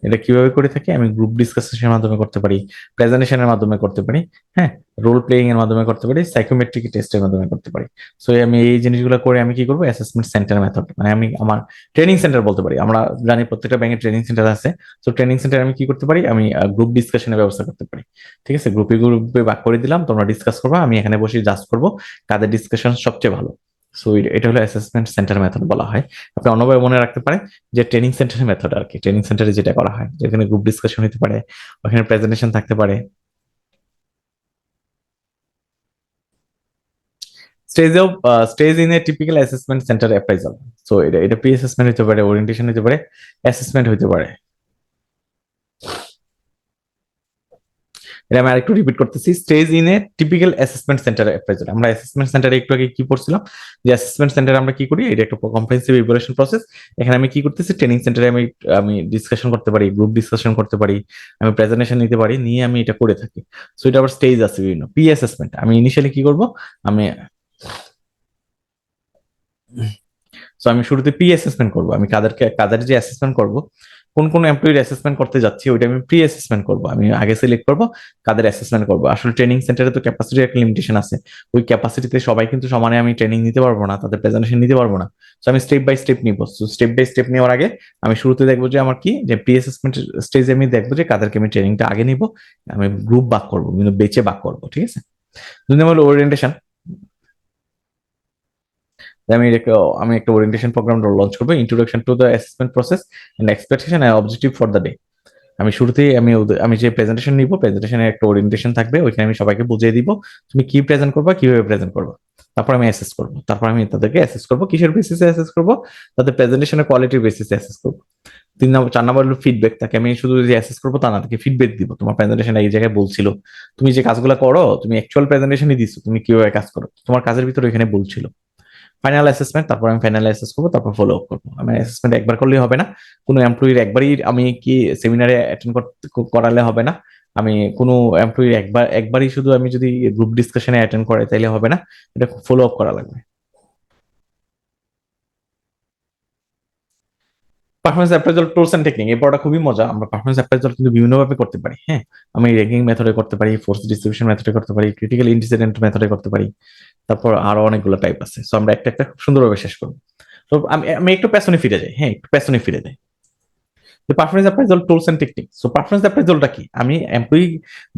এটা কিভাবে করে থাকি, আমি গ্রুপ ডিসকাশনের মাধ্যমে করতে পারি, প্রেজেন্টেশনের মাধ্যমে করতে পারি, হ্যাঁ, রোল প্লেইং এর মাধ্যমে করতে পারি, সাইকোমেট্রিক টেস্টের মাধ্যমে করতে পারি। সো আমি এই জিনিসগুলো করে আমি কি করবো, অ্যাসেসমেন্ট সেন্টার মেথড, মানে আমি আমার ট্রেনিং সেন্টার বলতে পারি। আমরা জানি প্রত্যেকটা ব্যাংকের ট্রেনিং সেন্টার আছে। তো ট্রেনিং সেন্টার আমি কি করতে পারি, আমি গ্রুপ ডিসকাশনের ব্যবস্থা করতে পারি। ঠিক আছে, গ্রুপে গ্রুপে ভাগ করে দিলাম, তোমরা ডিসকাস করবা, আমি এখানে বসে জাজ করবো কাদের ডিসকাশন সবচেয়ে ভালো। সো এটা হলো অ্যাসেসমেন্ট সেন্টার মেথড বলা হয়। আপনি অন্যভাবে মনে রাখতে পারেন যে ট্রেনিং সেন্টার মেথড আর কি, ট্রেনিং সেন্টারে যেটা করা হয়, যেখানে গ্রুপ ডিসকাশন হতে পারে, ওখানে প্রেজেন্টেশন থাকতে পারে। Stage of stage in a typical assessment centre appraisal. So এটা এটা প্রি অ্যাসেসমেন্ট হতে পারে, ওরিয়েন্টেশন হতে পারে, অ্যাসেসমেন্ট হতে পারে। এটা আমি আরেকটু রিপিট করতেছি, stage in a typical assessment centre appraisal. আমরা অ্যাসেসমেন্ট সেন্টারে একটু আগে কি পড়ছিলাম, যে অ্যাসেসমেন্ট সেন্টারে আমরা কি করি, এটা একটা কম্প্রিহেনসিভ ইভ্যালুয়েশন প্রসেস। এখানে আমি কি করতেছি, ট্রেনিং সেন্টারে আমি আমি ডিসকাশন করতে পারি, গ্রুপ ডিসকাশন করতে পারি, আমি প্রেজেন্টেশন নিতে পারি, নিয়ে আমি এটা করে থাকি। সো এটা আবার স্টেজ আছে বিভিন্ন। প্রি অ্যাসেসমেন্ট, আমি ইনিশিয়ালি কি করব, আমি সো আমি শুরুতে প্রি অ্যাসেসমেন্ট করবো, আমি কাদের যে অ্যাসেসমেন্ট করব, কোন কোন এমপ্লয়ির অ্যাসেসমেন্ট করতে যাচ্ছি ওইটা আমি প্রি অ্যাসেসমেন্ট করবো। আমি আগে সিলেক্ট করবো কাদের অ্যাসেসমেন্ট করবো। আসলে ট্রেনিং সেন্টারে তো ক্যাপাসিটির একটা লিমিটেশন আছে, ওই ক্যাপাসিটিতে সবাই কিন্তু সমানে আমি ট্রেনিং নিতে পারবো না, তাদের প্রেজেন্টেশন নিতে পারবো না। তো আমি স্টেপ বাই স্টেপ নিবো। স্টেপ বাই স্টেপ নেওয়ার আগে আমি শুরুতে দেখবো যে আমার কি, যে প্রি অ্যাসেসমেন্ট স্টেজে আমি দেখবো যে কাদেরকে আমি ট্রেনিংটা আগে নিবো, আমি গ্রুপ ভাগ করবো, কিন্তু বেচে ভাগ করবো, ঠিক আছে। দুই নম্বর ওরিয়েন্টেশন, আমি একটা আমি একটা ওরিয়েন্টেশন প্রোগ্রাম লঞ্চ করবো, introduction to the assessment process and expectation and objective for the day. আমি শুরুতেই আমি যে প্রেজেন্টেশন নিব, প্রেজেন্টেশনের একটা ওরিয়েন্টেশন থাকবে, ওইখানে আমি সবাইকে বুঝিয়ে দিব তুমি কি প্রেজেন্ট করবা, কিভাবে প্রেজেন্ট করবা। তারপর আমি অ্যাসেস করবো, তারপর আমি তাদেরকে অ্যাসেস করবো, কিসের বেসিসে অ্যাসেস করবো, তাদের প্রেজেন্টেশনের কোয়ালিটির বেসিসে অ্যাসেস করবো। 4 নম্বর হলো ফিডব্যাক, তাকে আমি শুধু যে অ্যাসেস করবো তা না, তাকে ফিডব্যাক দিব, তোমার প্রেজেন্টেশন এই জায়গায় বলছিল, তুমি যে কাজগুলো করো, তুমি অ্যাকচুয়াল প্রেজেন্টেশনই দিচ্ছ, তুমি কিভাবে কাজ করো, তোমার কাজের ভিতরে এখানে বলছিল। ফাইনাল অ্যাসেসমেন্ট, তারপর আমি ফাইনাল অ্যাসেস করবো, তারপর ফলো আপ করবো। আমি অ্যাসেসমেন্ট একবার করলেই হবে না, কোনো এমপ্লয়ির একবারই আমি কি সেমিনারে অ্যাটেন্ড করালে হবে না, আমি কোনো এমপ্লয়ির একবারই শুধু আমি যদি গ্রুপ ডিসকাশনে অ্যাটেন্ড করে তাইলে হবে না, এটা ফলো আপ করা লাগবে। Performance appraisal tools and technique, এই পড়াটা খুবই মজা। আমরা পারফরমেন্স অ্যাপ্রাইজাল কিন্তু বিভিন্ন ভাবে করতে পারি, হ্যাঁ, আমি র্যাঙ্কিং মেথডে করতে পারি, ফোর্স ডিস্ট্রিবিউশন মেথডে করতে পারি, ক্রিটিক্যাল ইন্সিডেন্ট মেথডে করতে পারি, তারপর আরো অনেকগুলো টাইপ আছে। সো আমরা একটা একটা খুব সুন্দরভাবে শেষ করবো। তো আমি আমি একটু পেছনে ফিরে যাই, হ্যাঁ একটু পেছনে ফিরে যাই। Performance appraisal tools and technique. So performance অ্যাপ্রাইজালটা কি, আমি এমপ্লয়ি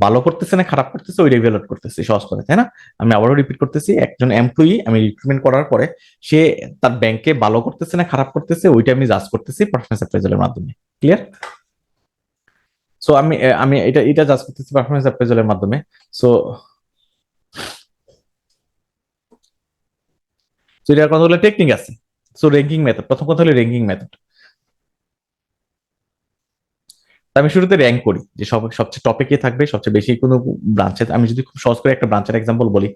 ভালো করতেছে না খারাপ করতেছে ওইটা ইভ্যালুয়েট করতেছি, সহজ করে, তাই না। আমি আবারও রিপিট করতেছি, একজন এমপ্লয়ি আমি রিক্রুটমেন্ট করার পরে সে তার ব্যাংকে ভালো করতেছে না খারাপ করতেছে ওইটা আমি জাজ করতেছি পারফরমেন্স অ্যাপ্রাইজালের মাধ্যমে। ক্লিয়ার। সো আমি আমি এটা এটা জাজ করতেছি পারফরমেন্স অ্যাপ্রাইজালের মাধ্যমে। সো এটার কথা হলো টেকনিক আছে। সো র্যাঙ্কিং মেথড, প্রথম কথা হলো র্যাঙ্কিং মেথড। আমি শুরুতে র্যাঙ্ক করি যে সবচেয়ে টপে কে থাকবে, সবচেয়ে বেশি কোনো ব্রাঞ্চে। আমি যদি খুব সহজ করে একটা ব্রাঞ্চের এক্সাম্পল বলি,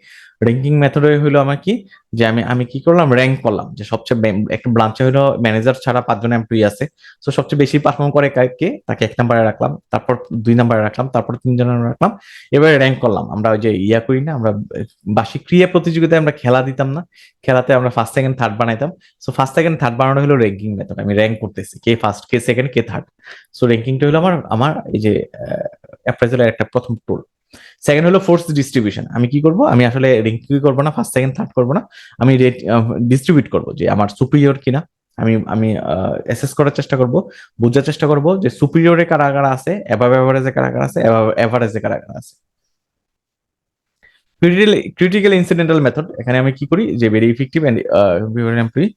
র্যাঙ্কিং মেথডে হলো আমার কি, যে আমি কি করলাম, র্যাঙ্ক করলাম যে সবচেয়ে একটা ব্রাঞ্চে হলো ম্যানেজার ছাড়া 5 জন এমপ্লয়ি আছে, তো সবচেয়ে বেশি পারফর্ম করে কে, তাকে 1 নম্বরে রাখলাম, তারপর 2 নম্বরে রাখলাম, তারপর 3 জনের রাখলাম। এবারে র্যাঙ্ক করলাম। আমরা ওই যে করি না, আমরা বার্ষিক ক্রিয়া প্রতিযোগিতায় আমরা খেলা দিতাম না, খেলাতে আমরা ফার্স্ট সেকেন্ড থার্ড বানাইতাম। সো ফার্স্ট সেকেন্ড থার্ড বানানো হলো র্যাঙ্কিং মেথড। আমি র্যাঙ্ক করতেছি কে ফার্স্ট, কে সেকেন্ড, কে থার্ড। সো র্যাঙ্কিংটা হলো আমার আমার এই যে অ্যাপ্রাইজালের একটা প্রথম টুল। সেকেন্ড হলো ফোর্স ডিস্ট্রিবিউশন। আমি কি করব, আমি আসলে র্যাঙ্কিং করবো না, ফার্স্ট সেকেন্ড থার্ড করবো না, আমি রেট ডিস্ট্রিবিউট করবো যে আমার সুপিরিয়র কিনা। আমি আমি অ্যাসেস করার চেষ্টা করব, বোঝার চেষ্টা করব যে সুপিরিয়রে কারা কারা আছে, অ্যাবাভ এভারেজে কারা কারা আছে, অ্যাবাভ এভারেজে কারা কারা আছে। ক্রিটিক্যাল ইনসিডেন্টাল মেথড, এখানে আমি কি করি যে very effective and employee.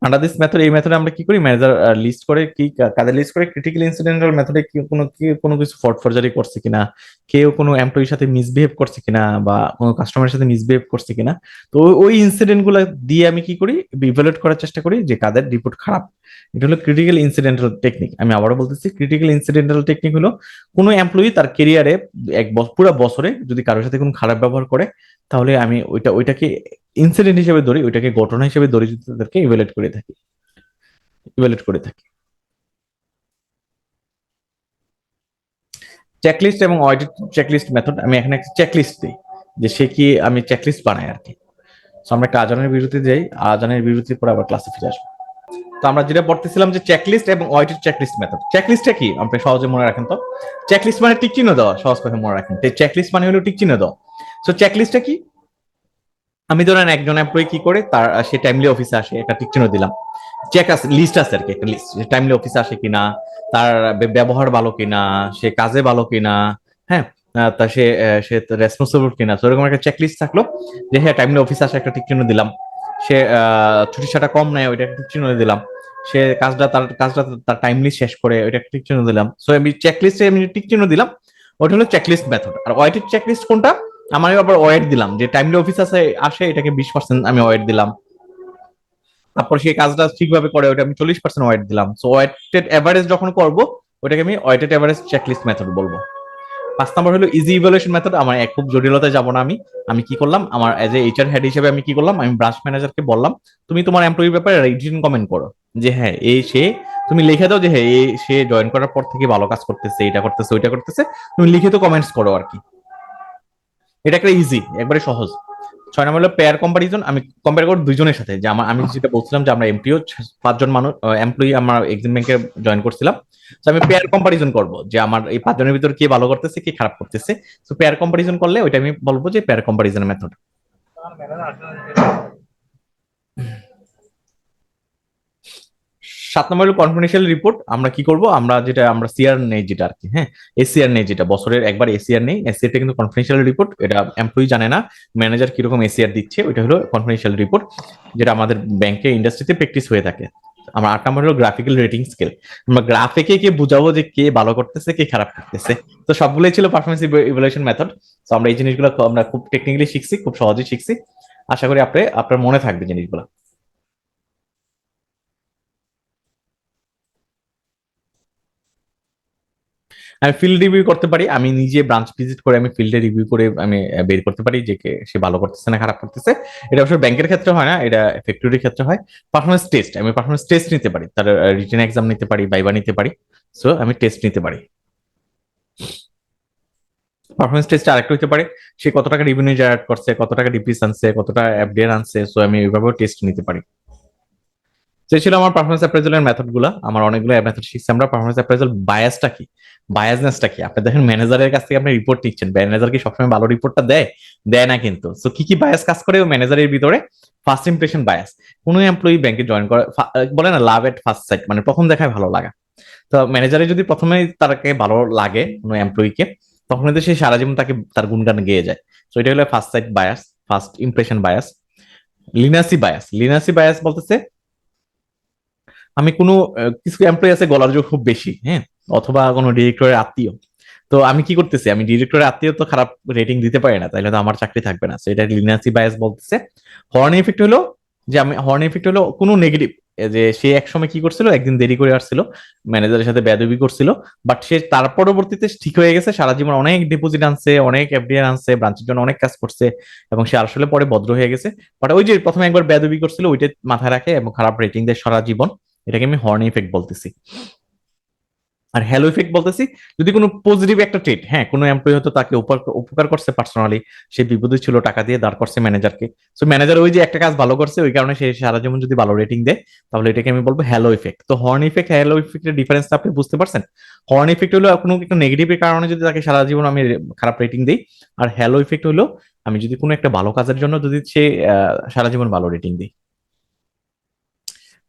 Under this method, এই মেথডে আমরা কি করি, ম্যানেজার লিস্ট করে কি কাদের লিস্ট করে, ক্রিটিক্যাল ইনসিডেন্টাল মেথডে কি কোনো কিছু ফরজারি করছে কিনা, কেউ কোনো এমপ্লয়ির সাথে মিসবিহেভ করছে কিনা, বা কোনো কাস্টমারের সাথে মিসবিহেভ করছে কিনা। তো ওই ইনসিডেন্ট গুলো দিয়ে আমি কি করি, ইভালুয়েট করার চেষ্টা করি যে কাদের রিপোর্ট খারাপ। এটা হলো ক্রিটিক্যাল ইনসিডেন্টাল টেকনিক। আমি আবারও বলতেছি, ক্রিটিক্যাল ইনসিডেন্টাল টেকনিক হলো কোনো এমপ্লয়ি তার কেরিয়ারে পুরো বছরে যদি কারোর সাথে কোনো খারাপ ব্যবহার করে, তাহলে আমি ওইটাকে ইনসিডেন্ট হিসেবে ধরি, ওইটাকে ঘটনা হিসেবে ধরি, তাদেরকে ইভ্যালুয়েট করে থাকি। চেকলিস্ট এবং অডিট চেকলিস্ট মেথড, আমি এখানে একটা চেকলিস্ট দিই যে সে কি, আমি চেকলিস্ট বানাই আর কি। তো আমরা একটা আজানের বিরতি যাই, আজানের বিরতির পর আবার ক্লাসে ফিরে আসবো। তো আমরা যেটা পড়তেছিলাম যে চেকলিস্ট এবং অডিট চেকলিস্ট মেথড। চেকলিস্টটা কি আপনি সহজে মনে রাখেন তো, চেকলিস্ট মানে টিক চিহ্ন দেওয়া, সহজ কথা মনে রাখেন। চেকলিস্ট মানে হলো টিক চিহ্ন দেওয়া। সো চেকলিস্টটা কি, আমি ধরেন একজন এমপ্লয়ি কি করে, তার সে টাইমলি অফিসে আসে, একটা টিক চিহ্ন দিলাম। চেক আছে, লিস্ট আছে আর কি, একটা লিস্ট, টাইমলি অফিসে আসে কিনা, তার ব্যবহার ভালো কিনা, সে কাজে ভালো কিনা, হ্যাঁ, তা সে রেসপন্সিবল কিনা। তো এরকম একটা চেক লিস্ট থাকলো যে হ্যাঁ টাইমলি অফিসে আসে, একটা টিক চিহ্ন দিলাম। সে ছুটি ছাটা কম নেয়, ওইটা একটা টিক চিহ্ন দিলাম। সে কাজটা তার টাইমলি শেষ করে, ওইটা একটা টিক চিহ্ন দিলাম। সো আমি চেক লিস্টে আমি টিক চিহ্ন দিলাম, ওটা হলো চেকলিস্ট মেথড। আর ওয়েটেড চেকলিস্ট কোনটা, আমার আবার ওয়েট দিলাম যে টাইমলি অফিস আসে এটাকে 20% আমি ওয়েট দিলাম। তারপর সেই কাজটা ঠিকভাবে করে, ওটা আমি 40% ওয়েট দিলাম। সো ওয়েটেড এভারেজ যখন করবো, ওটাকে আমি ওয়েটেড এভারেজ চেকলিস্ট মেথড বলবো। 5 নম্বর হলো ইজি ইভ্যালুয়েশন মেথড। আমার খুব জটিলতায় যাবো না। আমি কি করলাম, আমার এজ এ এইচআর হেড হিসেবে আমি কি করলাম, আমি ব্রাঞ্চ ম্যানেজারকে বললাম তুমি তোমার এমপ্লয়ির ব্যাপারে রিটেন কমেন্ট করো, যে হ্যাঁ তুমি লিখে দাও যে হ্যাঁ সে জয়েন করার পর থেকে ভালো কাজ করতেছে, এটা করতেছে, ওইটা করতেছে, তুমি লিখিত কমেন্টস করো আর কি। এটা একটা ইজি, একবারে সহজ। 6 নম্বর হলো পেয়ার কম্পারিজন। আমি কম্পেয়ার করবো দুইজনের সাথে, যে আমি যেটা বলছিলাম যে আমরা এমপিও 5 জন মানুষ এমপ্লয়ি আমার এক্সিম ব্যাংকে জয়েন করছিলাম। তো আমি পেয়ার কম্পারিজন করব যে আমার এই 5 জনের ভিতর কে ভালো করতেছে, কে খারাপ করতেছে। তো পেয়ার কম্পারিজন করলে ওইটা আমি বলবো যে পেয়ার কম্পারিজন মেথড। 7 নম্বর হলো কনফিডেন্সিয়াল রিপোর্ট। আমরা কি করব, আমরা সিআর নেই যেটা আর কি, হ্যাঁ, এসিআর নেই যেটা, বছরের একবার এসিআর নেই। এসিআরটা কিন্তু কনফিডেন্সিয়াল রিপোর্ট, এটা এমপ্লয়ি জানে না ম্যানেজার কিরকম এসিআর দিচ্ছে, ওইটা হলো কনফিডেন্সিয়াল রিপোর্ট, যেটা আমাদের ব্যাংকে ইন্ডাস্ট্রিতে প্র্যাকটিস হয়ে থাকে। আমার 8 নম্বর হলো গ্রাফিক্যাল রেটিং স্কেল। আমরা গ্রাফিকে কে বুঝাবো যে কে ভালো করতেছে, কে খারাপ করতেছে। তো সবগুলোই ছিল পারফরমেন্স ইভালুয়েশন মেথড। তো আমরা এই জিনিসগুলো আমরা খুব টেকনিক্যালি শিখছি, খুব সহজেই শিখছি। আশা করি আপনার মনে থাকবে জিনিসগুলো। আমি ফিল্ড রিভিউ করতে পারি, আমি নিজে ব্রাঞ্চ ভিজিট করে আমি ফিল্ডে রিভিউ করে আমি বের করতে পারি যে সে ভালো করতেছে না খারাপ করতেছে। এটা অবশ্য ব্যাংকের ক্ষেত্রে হয় না, এটা ফ্যাক্টরির ক্ষেত্রে হয়। পারফরমেন্স টেস্ট, আমি পারফরমেন্স টেস্ট নিতে পারি, তার রিটেন এক্সাম নিতে পারি, ভাইবা নিতে পারি। সো আমি টেস্ট নিতে পারি। পারফরমেন্স টেস্ট আরেকটা হতে পারে, সে কত টাকা রেভিনিউ জেনারেট করছে, কত টাকা ডিপিস আনছে, কত টাকা এফডিআর আনছে। সো আমি ওইভাবেও টেস্ট নিতে পারি। সেই ছিল আমার পারফরমেন্স অ্যাপ্রাইজালের মেথড গুলা। আমার অনেকগুলো মেথড শিখছি আমরা। পারফরমেন্স অ্যাপ্রাইজাল বায়াসটা কি, বায়াসনেসটা কি, আপনি দেখেন ম্যানেজারের কাছ থেকে আপনি রিপোর্ট নিচ্ছেন, ম্যানেজার কি সবসময় ভালো রিপোর্টটা দেয় না কিন্তু। সো কি কি বায়াস কাজ করে ম্যানেজারের ভিতরে, ফার্স্ট ইমপ্রেশন বায়াস। কোনো এমপ্লয়ি ব্যাংকে জয়েন করে, বলে না লাভ এট ফার্স্ট সাইট, মানে প্রথম দেখায় ভালো লাগা। তো ম্যানেজারের যদি প্রথমে তাকে ভালো লাগে কোনো এমপ্লয়িকে, তখন কিন্তু সে সারা জীবন তাকে তার গুণগান গেয়ে যায়। তো এটা হলো first sight bias, first impression bias. Leniency bias বলতেছে আমি কোনো কিছু এমপ্লয়ি আছে গলার জোর খুব বেশি, হ্যাঁ, অথবা কোনো ডিরেক্টরের আত্মীয়। তো আমি কি করতেছি, আমি ডিরেক্টরের আত্মীয় তো খারাপ রেটিং দিতে পারি না, তাইলে তো আমার চাকরি থাকবে না। তো এটা লিনাসি বায়াস বলতেছে। হর্ন ইফেক্ট হলো যে আমি হর্ন ইফেক্ট হলো কোনো নেগেটিভ, যে সে এক সময় কি করছিল, একদিন দেরি করে আসছিল, ম্যানেজারের সাথে বেয়াদবি করছিল, বাট সে তার পরবর্তীতে ঠিক হয়ে গেছে, সারা জীবন অনেক ডিপোজিট আনছে, অনেক এফডিআর আনছে, ব্রাঞ্চের জন্য অনেক কাজ করছে, এবং সে আসলে পরে ভদ্র হয়ে গেছে। বাট ওই যে প্রথমে একবার বেয়াদবি করছিল ওইটা মাথায় রাখে এবং খারাপ রেটিং দেয় সারা জীবন, এটাকে আমি হর্ন ইফেক্ট বলতেছি। আর হ্যালো ইফেক্ট বলতেছি যদি কোনো পজিটিভ একটা ট্রিট, হ্যাঁ কোনো এমপ্লয়ি হয়তো তাকে উপকার করছে পার্সোনালি, সে বিপদে ছিল, টাকা দিয়ে দাঁড় করছে ম্যানেজারকে, সো ম্যানেজার ওই যে একটা কাজ ভালো করছে ওই কারণে সে সারা জীবন যদি ভালো রেটিং দেয়, তাহলে এটাকে আমি বলবো হ্যালো ইফেক্ট। তো হর্ন ইফেক্ট হ্যালো ইফেক্টের ডিফারেন্সটা আপনি বুঝতে পারছেন? হর্ন ইফেক্ট হলো কোনো একটা নেগেটিভের কারণে যদি তাকে সারা জীবন আমি খারাপ রেটিং দিই, আর হ্যালো ইফেক্ট হলো আমি যদি কোনো একটা ভালো কাজের জন্য যদি সে সারা জীবন ভালো রেটিং দিই।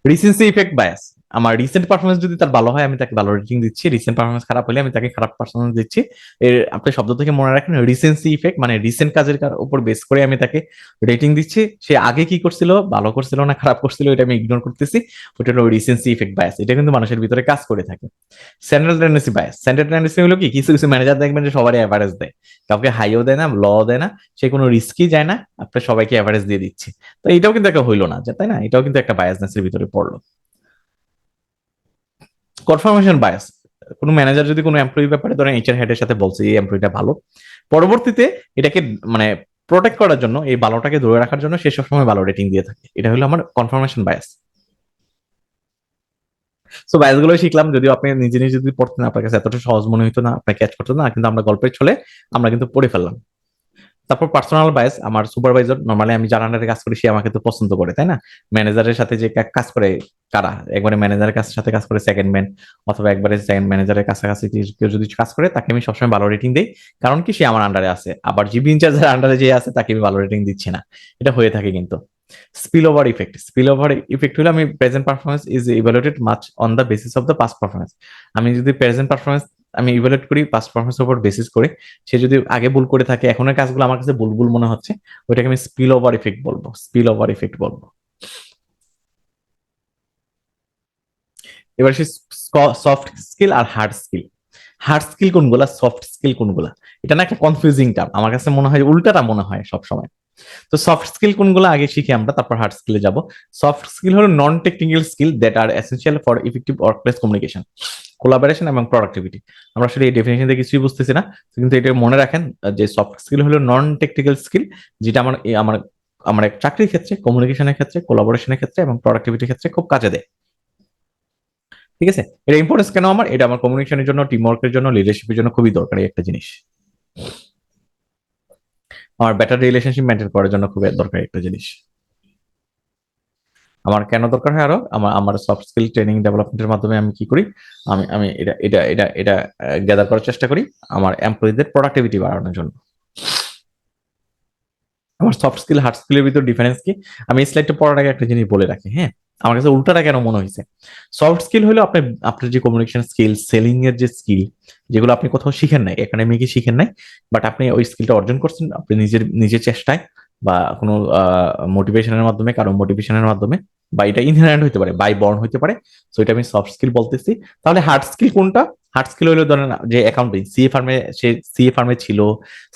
রিসেন্সি ইফেক্ট বায়াস, আমার রিসেন্ট পারফরমেন্স যদি তার ভালো হয় আমি তাকে ভালো রেটিং দিচ্ছি, রিসেন্ট পারফরমেন্স খারাপ হলে আমি তাকে খারাপ পারফরমেন্স দিচ্ছি। এর আপনি শব্দ থেকে মনে রাখেন রিসেন্সি ইফেক্ট মানে রিসেন্ট কাজের উপর বেস করে আমি তাকে রেটিং দিচ্ছি, সে আগে কি করছিল, ভালো করছিল না খারাপ করছিল এটা আমি ইগনোর করতেছি, ওটা হলো রিসেন্সি ইফেক্ট বায়াস, এটা কিন্তু মানুষের ভিতরে কাজ করে থাকে। Central tendency bias, central tendency হলো কি, কিছু কিছু ম্যানেজার দেখবেন যে সবারই অ্যাভারেজ দেয়, কাউকে হাইও দেয় না, ল দেয় না, সে কোনো রিস্কই যায় না, আপনার সবাইকে অ্যাভারেজ দিয়ে দিচ্ছে। তো এটাও কিন্তু একটা হইলো না, তাই না, এটাও কিন্তু একটা বায়াসনেসের ভিতরে পড়লো। কনফার্মেশন বায়াস, কোনো ম্যানেজার যদি কোনো এমপ্লয়ি ব্যাপারে ধরেন এইচআর হেডের সাথে বলছে এই এমপ্লয়িটা ভালো, পরবর্তীতে এটাকে মানে প্রোটেক্ট করার জন্য, এই ভালোটাকে ধরে রাখার জন্য সে সবসময় ভালো রেটিং দিয়ে থাকে, এটা হলো আমার কনফার্মেশন বায়াস। সো বায়াস গুলো শিখলাম, যদিও আপনি নিজে নিজে যদি পড়তেন আপনার কাছে এতটা সহজ মনে হতো না, আপনার ক্যাচ করতো না, কিন্তু আমরা গল্পের ছলে আমরা কিন্তু পড়ে ফেললাম। তারপর পার্সোনাল বায়াস, আমার সুপারভাইজার নর্মালি আমি যার আন্ডারে কাজ করি সে আমাকে তো পছন্দ করে, তাই না? ম্যানেজারের সাথে যে কাজ করে কারা, একবারে ম্যানেজারের সাথে কাজ করে সেকেন্ড ম্যান, অথবা একবারে সেকেন্ড ম্যানেজারের কাছাকাছি কেউ যদি কাজ করে তাকে আমি সবসময় ভালো রেটিং দিই, কারণ কি সে আমার আন্ডারে আছে। আবার জিবি ইনচার্জের আন্ডারে যে আছে তাকে আমি ভালো রেটিং দিচ্ছি না, এটা হয়ে থাকে কিন্তু। Spill over effect, spill over effect হলো আমি present performance is evaluated much on the basis of the past performance. আমি যদি প্রেজেন্ট পারফরমেন্স আমি ইভালুয়েট করি পাস্ট পারফরমেন্সের উপর বেসিস করে, সে যদি আগে ভুল করে থাকে এখনের কাজগুলো আমার কাছে ভুল ভুল মনে হচ্ছে, ওইটাকে আমি স্পিল ওভার ইফেক্ট বলবো, স্পিল ওভার ইফেক্ট বলবো। এবার সে সফট স্কিল আর হার্ড স্কিল, হার্ড স্কিল কোনগুলা, সফট স্কিল কোনগুলা, এটা না একটা কনফিউজিং টার্ম, আমার কাছে মনে হয় উল্টাটা মনে হয় সবসময়। তো সফট স্কিল কোনগুলো আগে শিখি আমরা, তারপর হার্ড স্কিলে যাব। সফট স্কিল হলো non technical skill that are essential for effective workplace communication, collaboration এবং প্রোডাক্টিভিটি। আমরা আসলে এই ডেফিনেশন থেকে কিছুই বুঝতেছি না, কিন্তু এটা মনে রাখেন যে সফট স্কিল হলো নন টেকনিক্যাল স্কিল, যেটা আমার আমার এক চাকরির ক্ষেত্রে, কমিউনিকেশনের ক্ষেত্রে, কোলাবোরেশনের ক্ষেত্রে এবং প্রোডাক্টিভিটির ক্ষেত্রে খুব কাজে দেয়। ঠিক আছে, এটা ইম্পর্টেন্স কেন আমার, এটা আমার কমিউনিকেশনের জন্য, টিম ওয়ার্কের জন্য, লিডারশিপের জন্য খুবই দরকারি একটা জিনিস, আমার বেটার রিলেশনশিপ মেনটেন করার জন্য খুবই দরকারি একটা জিনিস। আমার কেন দরকার হয় আরো, আমার আমার সফট স্কিল ট্রেনিং ডেভেলপমেন্টের মাধ্যমে আমি কি করি, আমি আমি এটা গ্যাদার করার চেষ্টা করি আমার এমপ্লয়ীদের প্রোডাক্টিভিটি বাড়ানোর জন্য। আমার সফট স্কিল হার্ড স্কিলের ভিতর ডিফারেন্স কি, আমি এই স্লাইডটা পড়ার আগে একটা জিনিস বলে রাখি, হ্যাঁ আমার কাছে উল্টাটা কেন মনে হয়েছে। সফট স্কিল হলো আপনার আপনার যে কমিউনিকেশন স্কিল, সেলিং এর যে স্কিল, যেগুলো আপনি কোথাও শিখেন নাই, একাডেমিকে শিখেন নাই, বাট আপনি ওই স্কিলটা অর্জন করছেন আপনি নিজের নিজের চেষ্টায়, বা কোনো মোটিভেশনের মাধ্যমে, কারো মোটিভেশনের মাধ্যমে, বা এটা ইনহেরেন্ট হতে পারে, বাই বর্ন হতে পারে। সো এটা আমি সফট স্কিল বলতেছি। তাহলে হার্ড স্কিল কোনটা? হার্ড স্কিল হলো ধরেন যে অ্যাকাউন্টিং, সিএ ফার্মে, সে সিএ ফার্মে ছিল,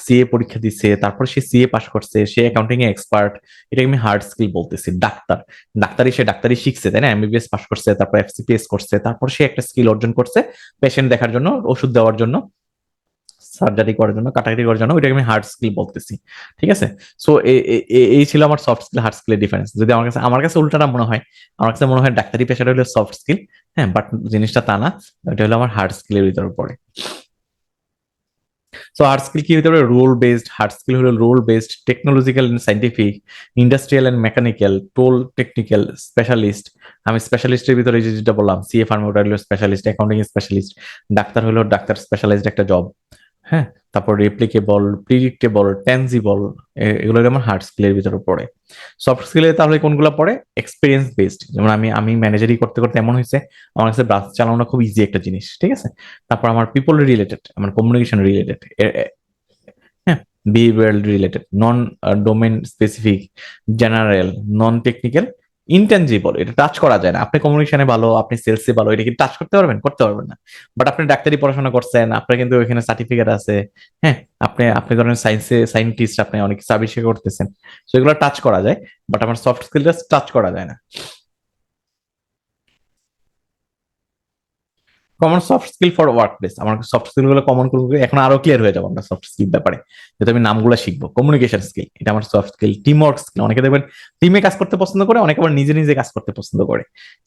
সিএ পরীক্ষা দিচ্ছে, তারপর সে সিএ পাস করছে, সে অ্যাকাউন্টিং এ এক্সপার্ট, এটাকে আমি হার্ড স্কিল বলতেছি। ডাক্তার, সে ডাক্তারি শিখছে, তাই না, এমবিবিএস পাস করছে, তারপর এফসিপিএস করছে, তারপর সে একটা স্কিল অর্জন করছে পেশেন্ট দেখার জন্য, ওষুধ দেওয়ার জন্য, সার্জারি করার জন্য, কাটাকাটি করার জন্য, ওইটাকে আমি হার্ড স্কিল বলতেছি। ঠিক আছে, সো এই ছিল আমার সফট স্কিল হার্ড স্কিলের ডিফারেন্স। যদি আমার কাছে উল্টাটা মনে হয়, আমার কাছে মনে হয় ডাক্তারি পেশাটা হলো সফট স্কিল, হ্যাঁ বাট জিনিসটা তা না, এটা হলো আমার হার্ড স্কিলের ভিতরে পড়ে। সো হার্ড স্কিল কি হতে পারে, রোল বেসড, হার্ড স্কিল হলো role based, technological and scientific, industrial and mechanical, tool technical, specialist. আমি স্পেশালিস্টের ভিতরে যেটা বললাম, সিএ ফার্মে ওটা হলো স্পেশালিস্ট, অ্যাকাউন্টিং স্পেশালিস্ট, ডাক্তার হলো ডাক্তার স্পেশালাইজড একটা জব, হ্যাঁ। তারপর রেপ্লিকেবল, প্রিডিক্টেবল, টেনজিবল, এগুলো আমার হার্ড স্কিলের ভিতরে পড়ে। সফট স্কিলে তাহলে কোনগুলো পড়ে, এক্সপিরিয়েন্স বেসড, যেমন আমি ম্যানেজারি করতে করতে এমন হয়েছে আমার কাছে ব্রাঞ্চ চালানো খুব ইজি একটা জিনিস, ঠিক আছে। তারপর আমার পিপল রিলেটেড, আমার কমিউনিকেশন রিলেটেড, হ্যাঁ, behavioural related, non domain specific, general, non technical, intangible, এটা টাচ করা যায় না। আপনি কমিউনিকেশনে ভালো, আপনি সেলসে ভালো, এটা কি টাচ করতে পারবেন? করতে পারবেন না। বাট আপনি ডাক্তারি পড়াশোনা করছেন, আপনার কিন্তু এখানে সার্টিফিকেট আছে। হ্যাঁ, আপনি আপনি ধরেন সায়েন্সে সায়েন্টিস্ট, আপনি অনেক সার্ভিস করতেছেন, সেগুলো টাচ করা যায়। বাট আমার সফট স্কিলটা টাচ করা যায় না। Common soft skill for work place, আমার সফট স্কিল গুলো কমন করবো, এখন আরো ক্লিয়ার হয়ে যাবো আমরা সফট স্কিল ব্যাপারে, যেহেতু আমি নামগুলো শিখবো। কমিউনিকেশন স্কিল, এটা আমার soft skill. Team work skill, অনেকে দেখবেন টিমে কাজ করতে পছন্দ করে, অনেকে আবার নিজে নিজে কাজ করতে পছন্দ করে।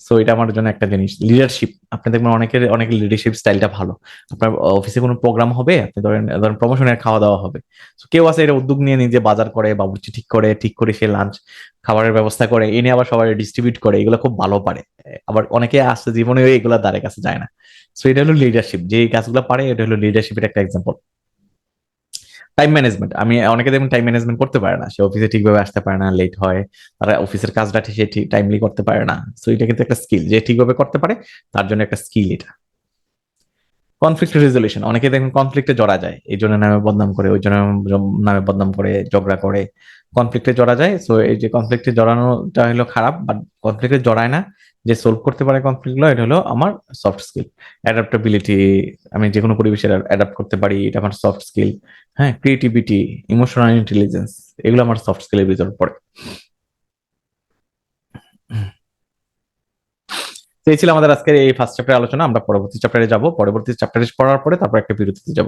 সো এটা আমার জন্য একটা জিনিস। লিডারশিপ, আপনি দেখবেন অনেকের অনেক লিডারশিপ স্টাইলটা ভালো। আপনার অফিসে কোনো প্রোগ্রাম হবে, আপনি ধরেন ধরেন প্রমোশনের খাওয়া দাওয়া হবে, তো কেউ আছে এটা উদ্যোগ নিয়ে নিজে বাজার করে, বাবুর্চি ঠিক করে সে লাঞ্চ খাবারের ব্যবস্থা করে, এনে আবার সবাই ডিস্ট্রিবিউট করে, এগুলো খুব ভালো পারে। আবার অনেকে আসছে জীবনে এগুলো দ্বারে কাছে যায় না। সো এটা হলো লিডারশিপ, যে এই কাজগুলো পারে, এটা হলো লিডারশিপের একটা এক্সাম্পল। টাইম ম্যানেজমেন্ট, আমি অনেকে দেখবেন টাইম ম্যানেজমেন্ট করতে পারে না, সে অফিসে ঠিকভাবে আসতে পারে না, লেট হয়, তারা অফিসের কাজটা সে ঠিক টাইমলি করতে পারে না। সো এটা কিন্তু একটা স্কিল, যে ঠিকভাবে করতে পারে তার জন্য একটা স্কিল এটা। কনফ্লিক্ট রেজলিউশন, অনেকে দেখেন কনফ্লিক্টে জড়া যায়, এই জন্য নামে বদনাম করে, ওই জন্য নামে বদনাম করে, ঝগড়া করে, কনফ্লিক্টে জড়া যায়। সো এই যে কনফ্লিক্টে জড়ানোটা হলো খারাপ, বাট কনফ্লিক্টে জড়ায় না, যে সলভ করতে পারে কনফ্লিক্ট গুলো, এটা হলো আমার সফট স্কিল। অ্যাডাপ্টাবিলিটি, আমি যে কোনো পরিবেশে অ্যাডাপ্ট করতে পারি, এটা আমার সফট স্কিল। হ্যাঁ, ক্রিয়েটিভিটি, ইমোশনাল ইন্টেলিজেন্স, এগুলো আমার সফট স্কিলের ভিতর পড়ে। তো এই ছিল আমাদের আজকের এই ফার্স্ট চ্যাপ্টারের আলোচনা। আমরা পরবর্তী চ্যাপ্টারে যাব, পরবর্তী চ্যাপ্টারে পড়ার পরে তারপর একটা বিরতিতে যাব।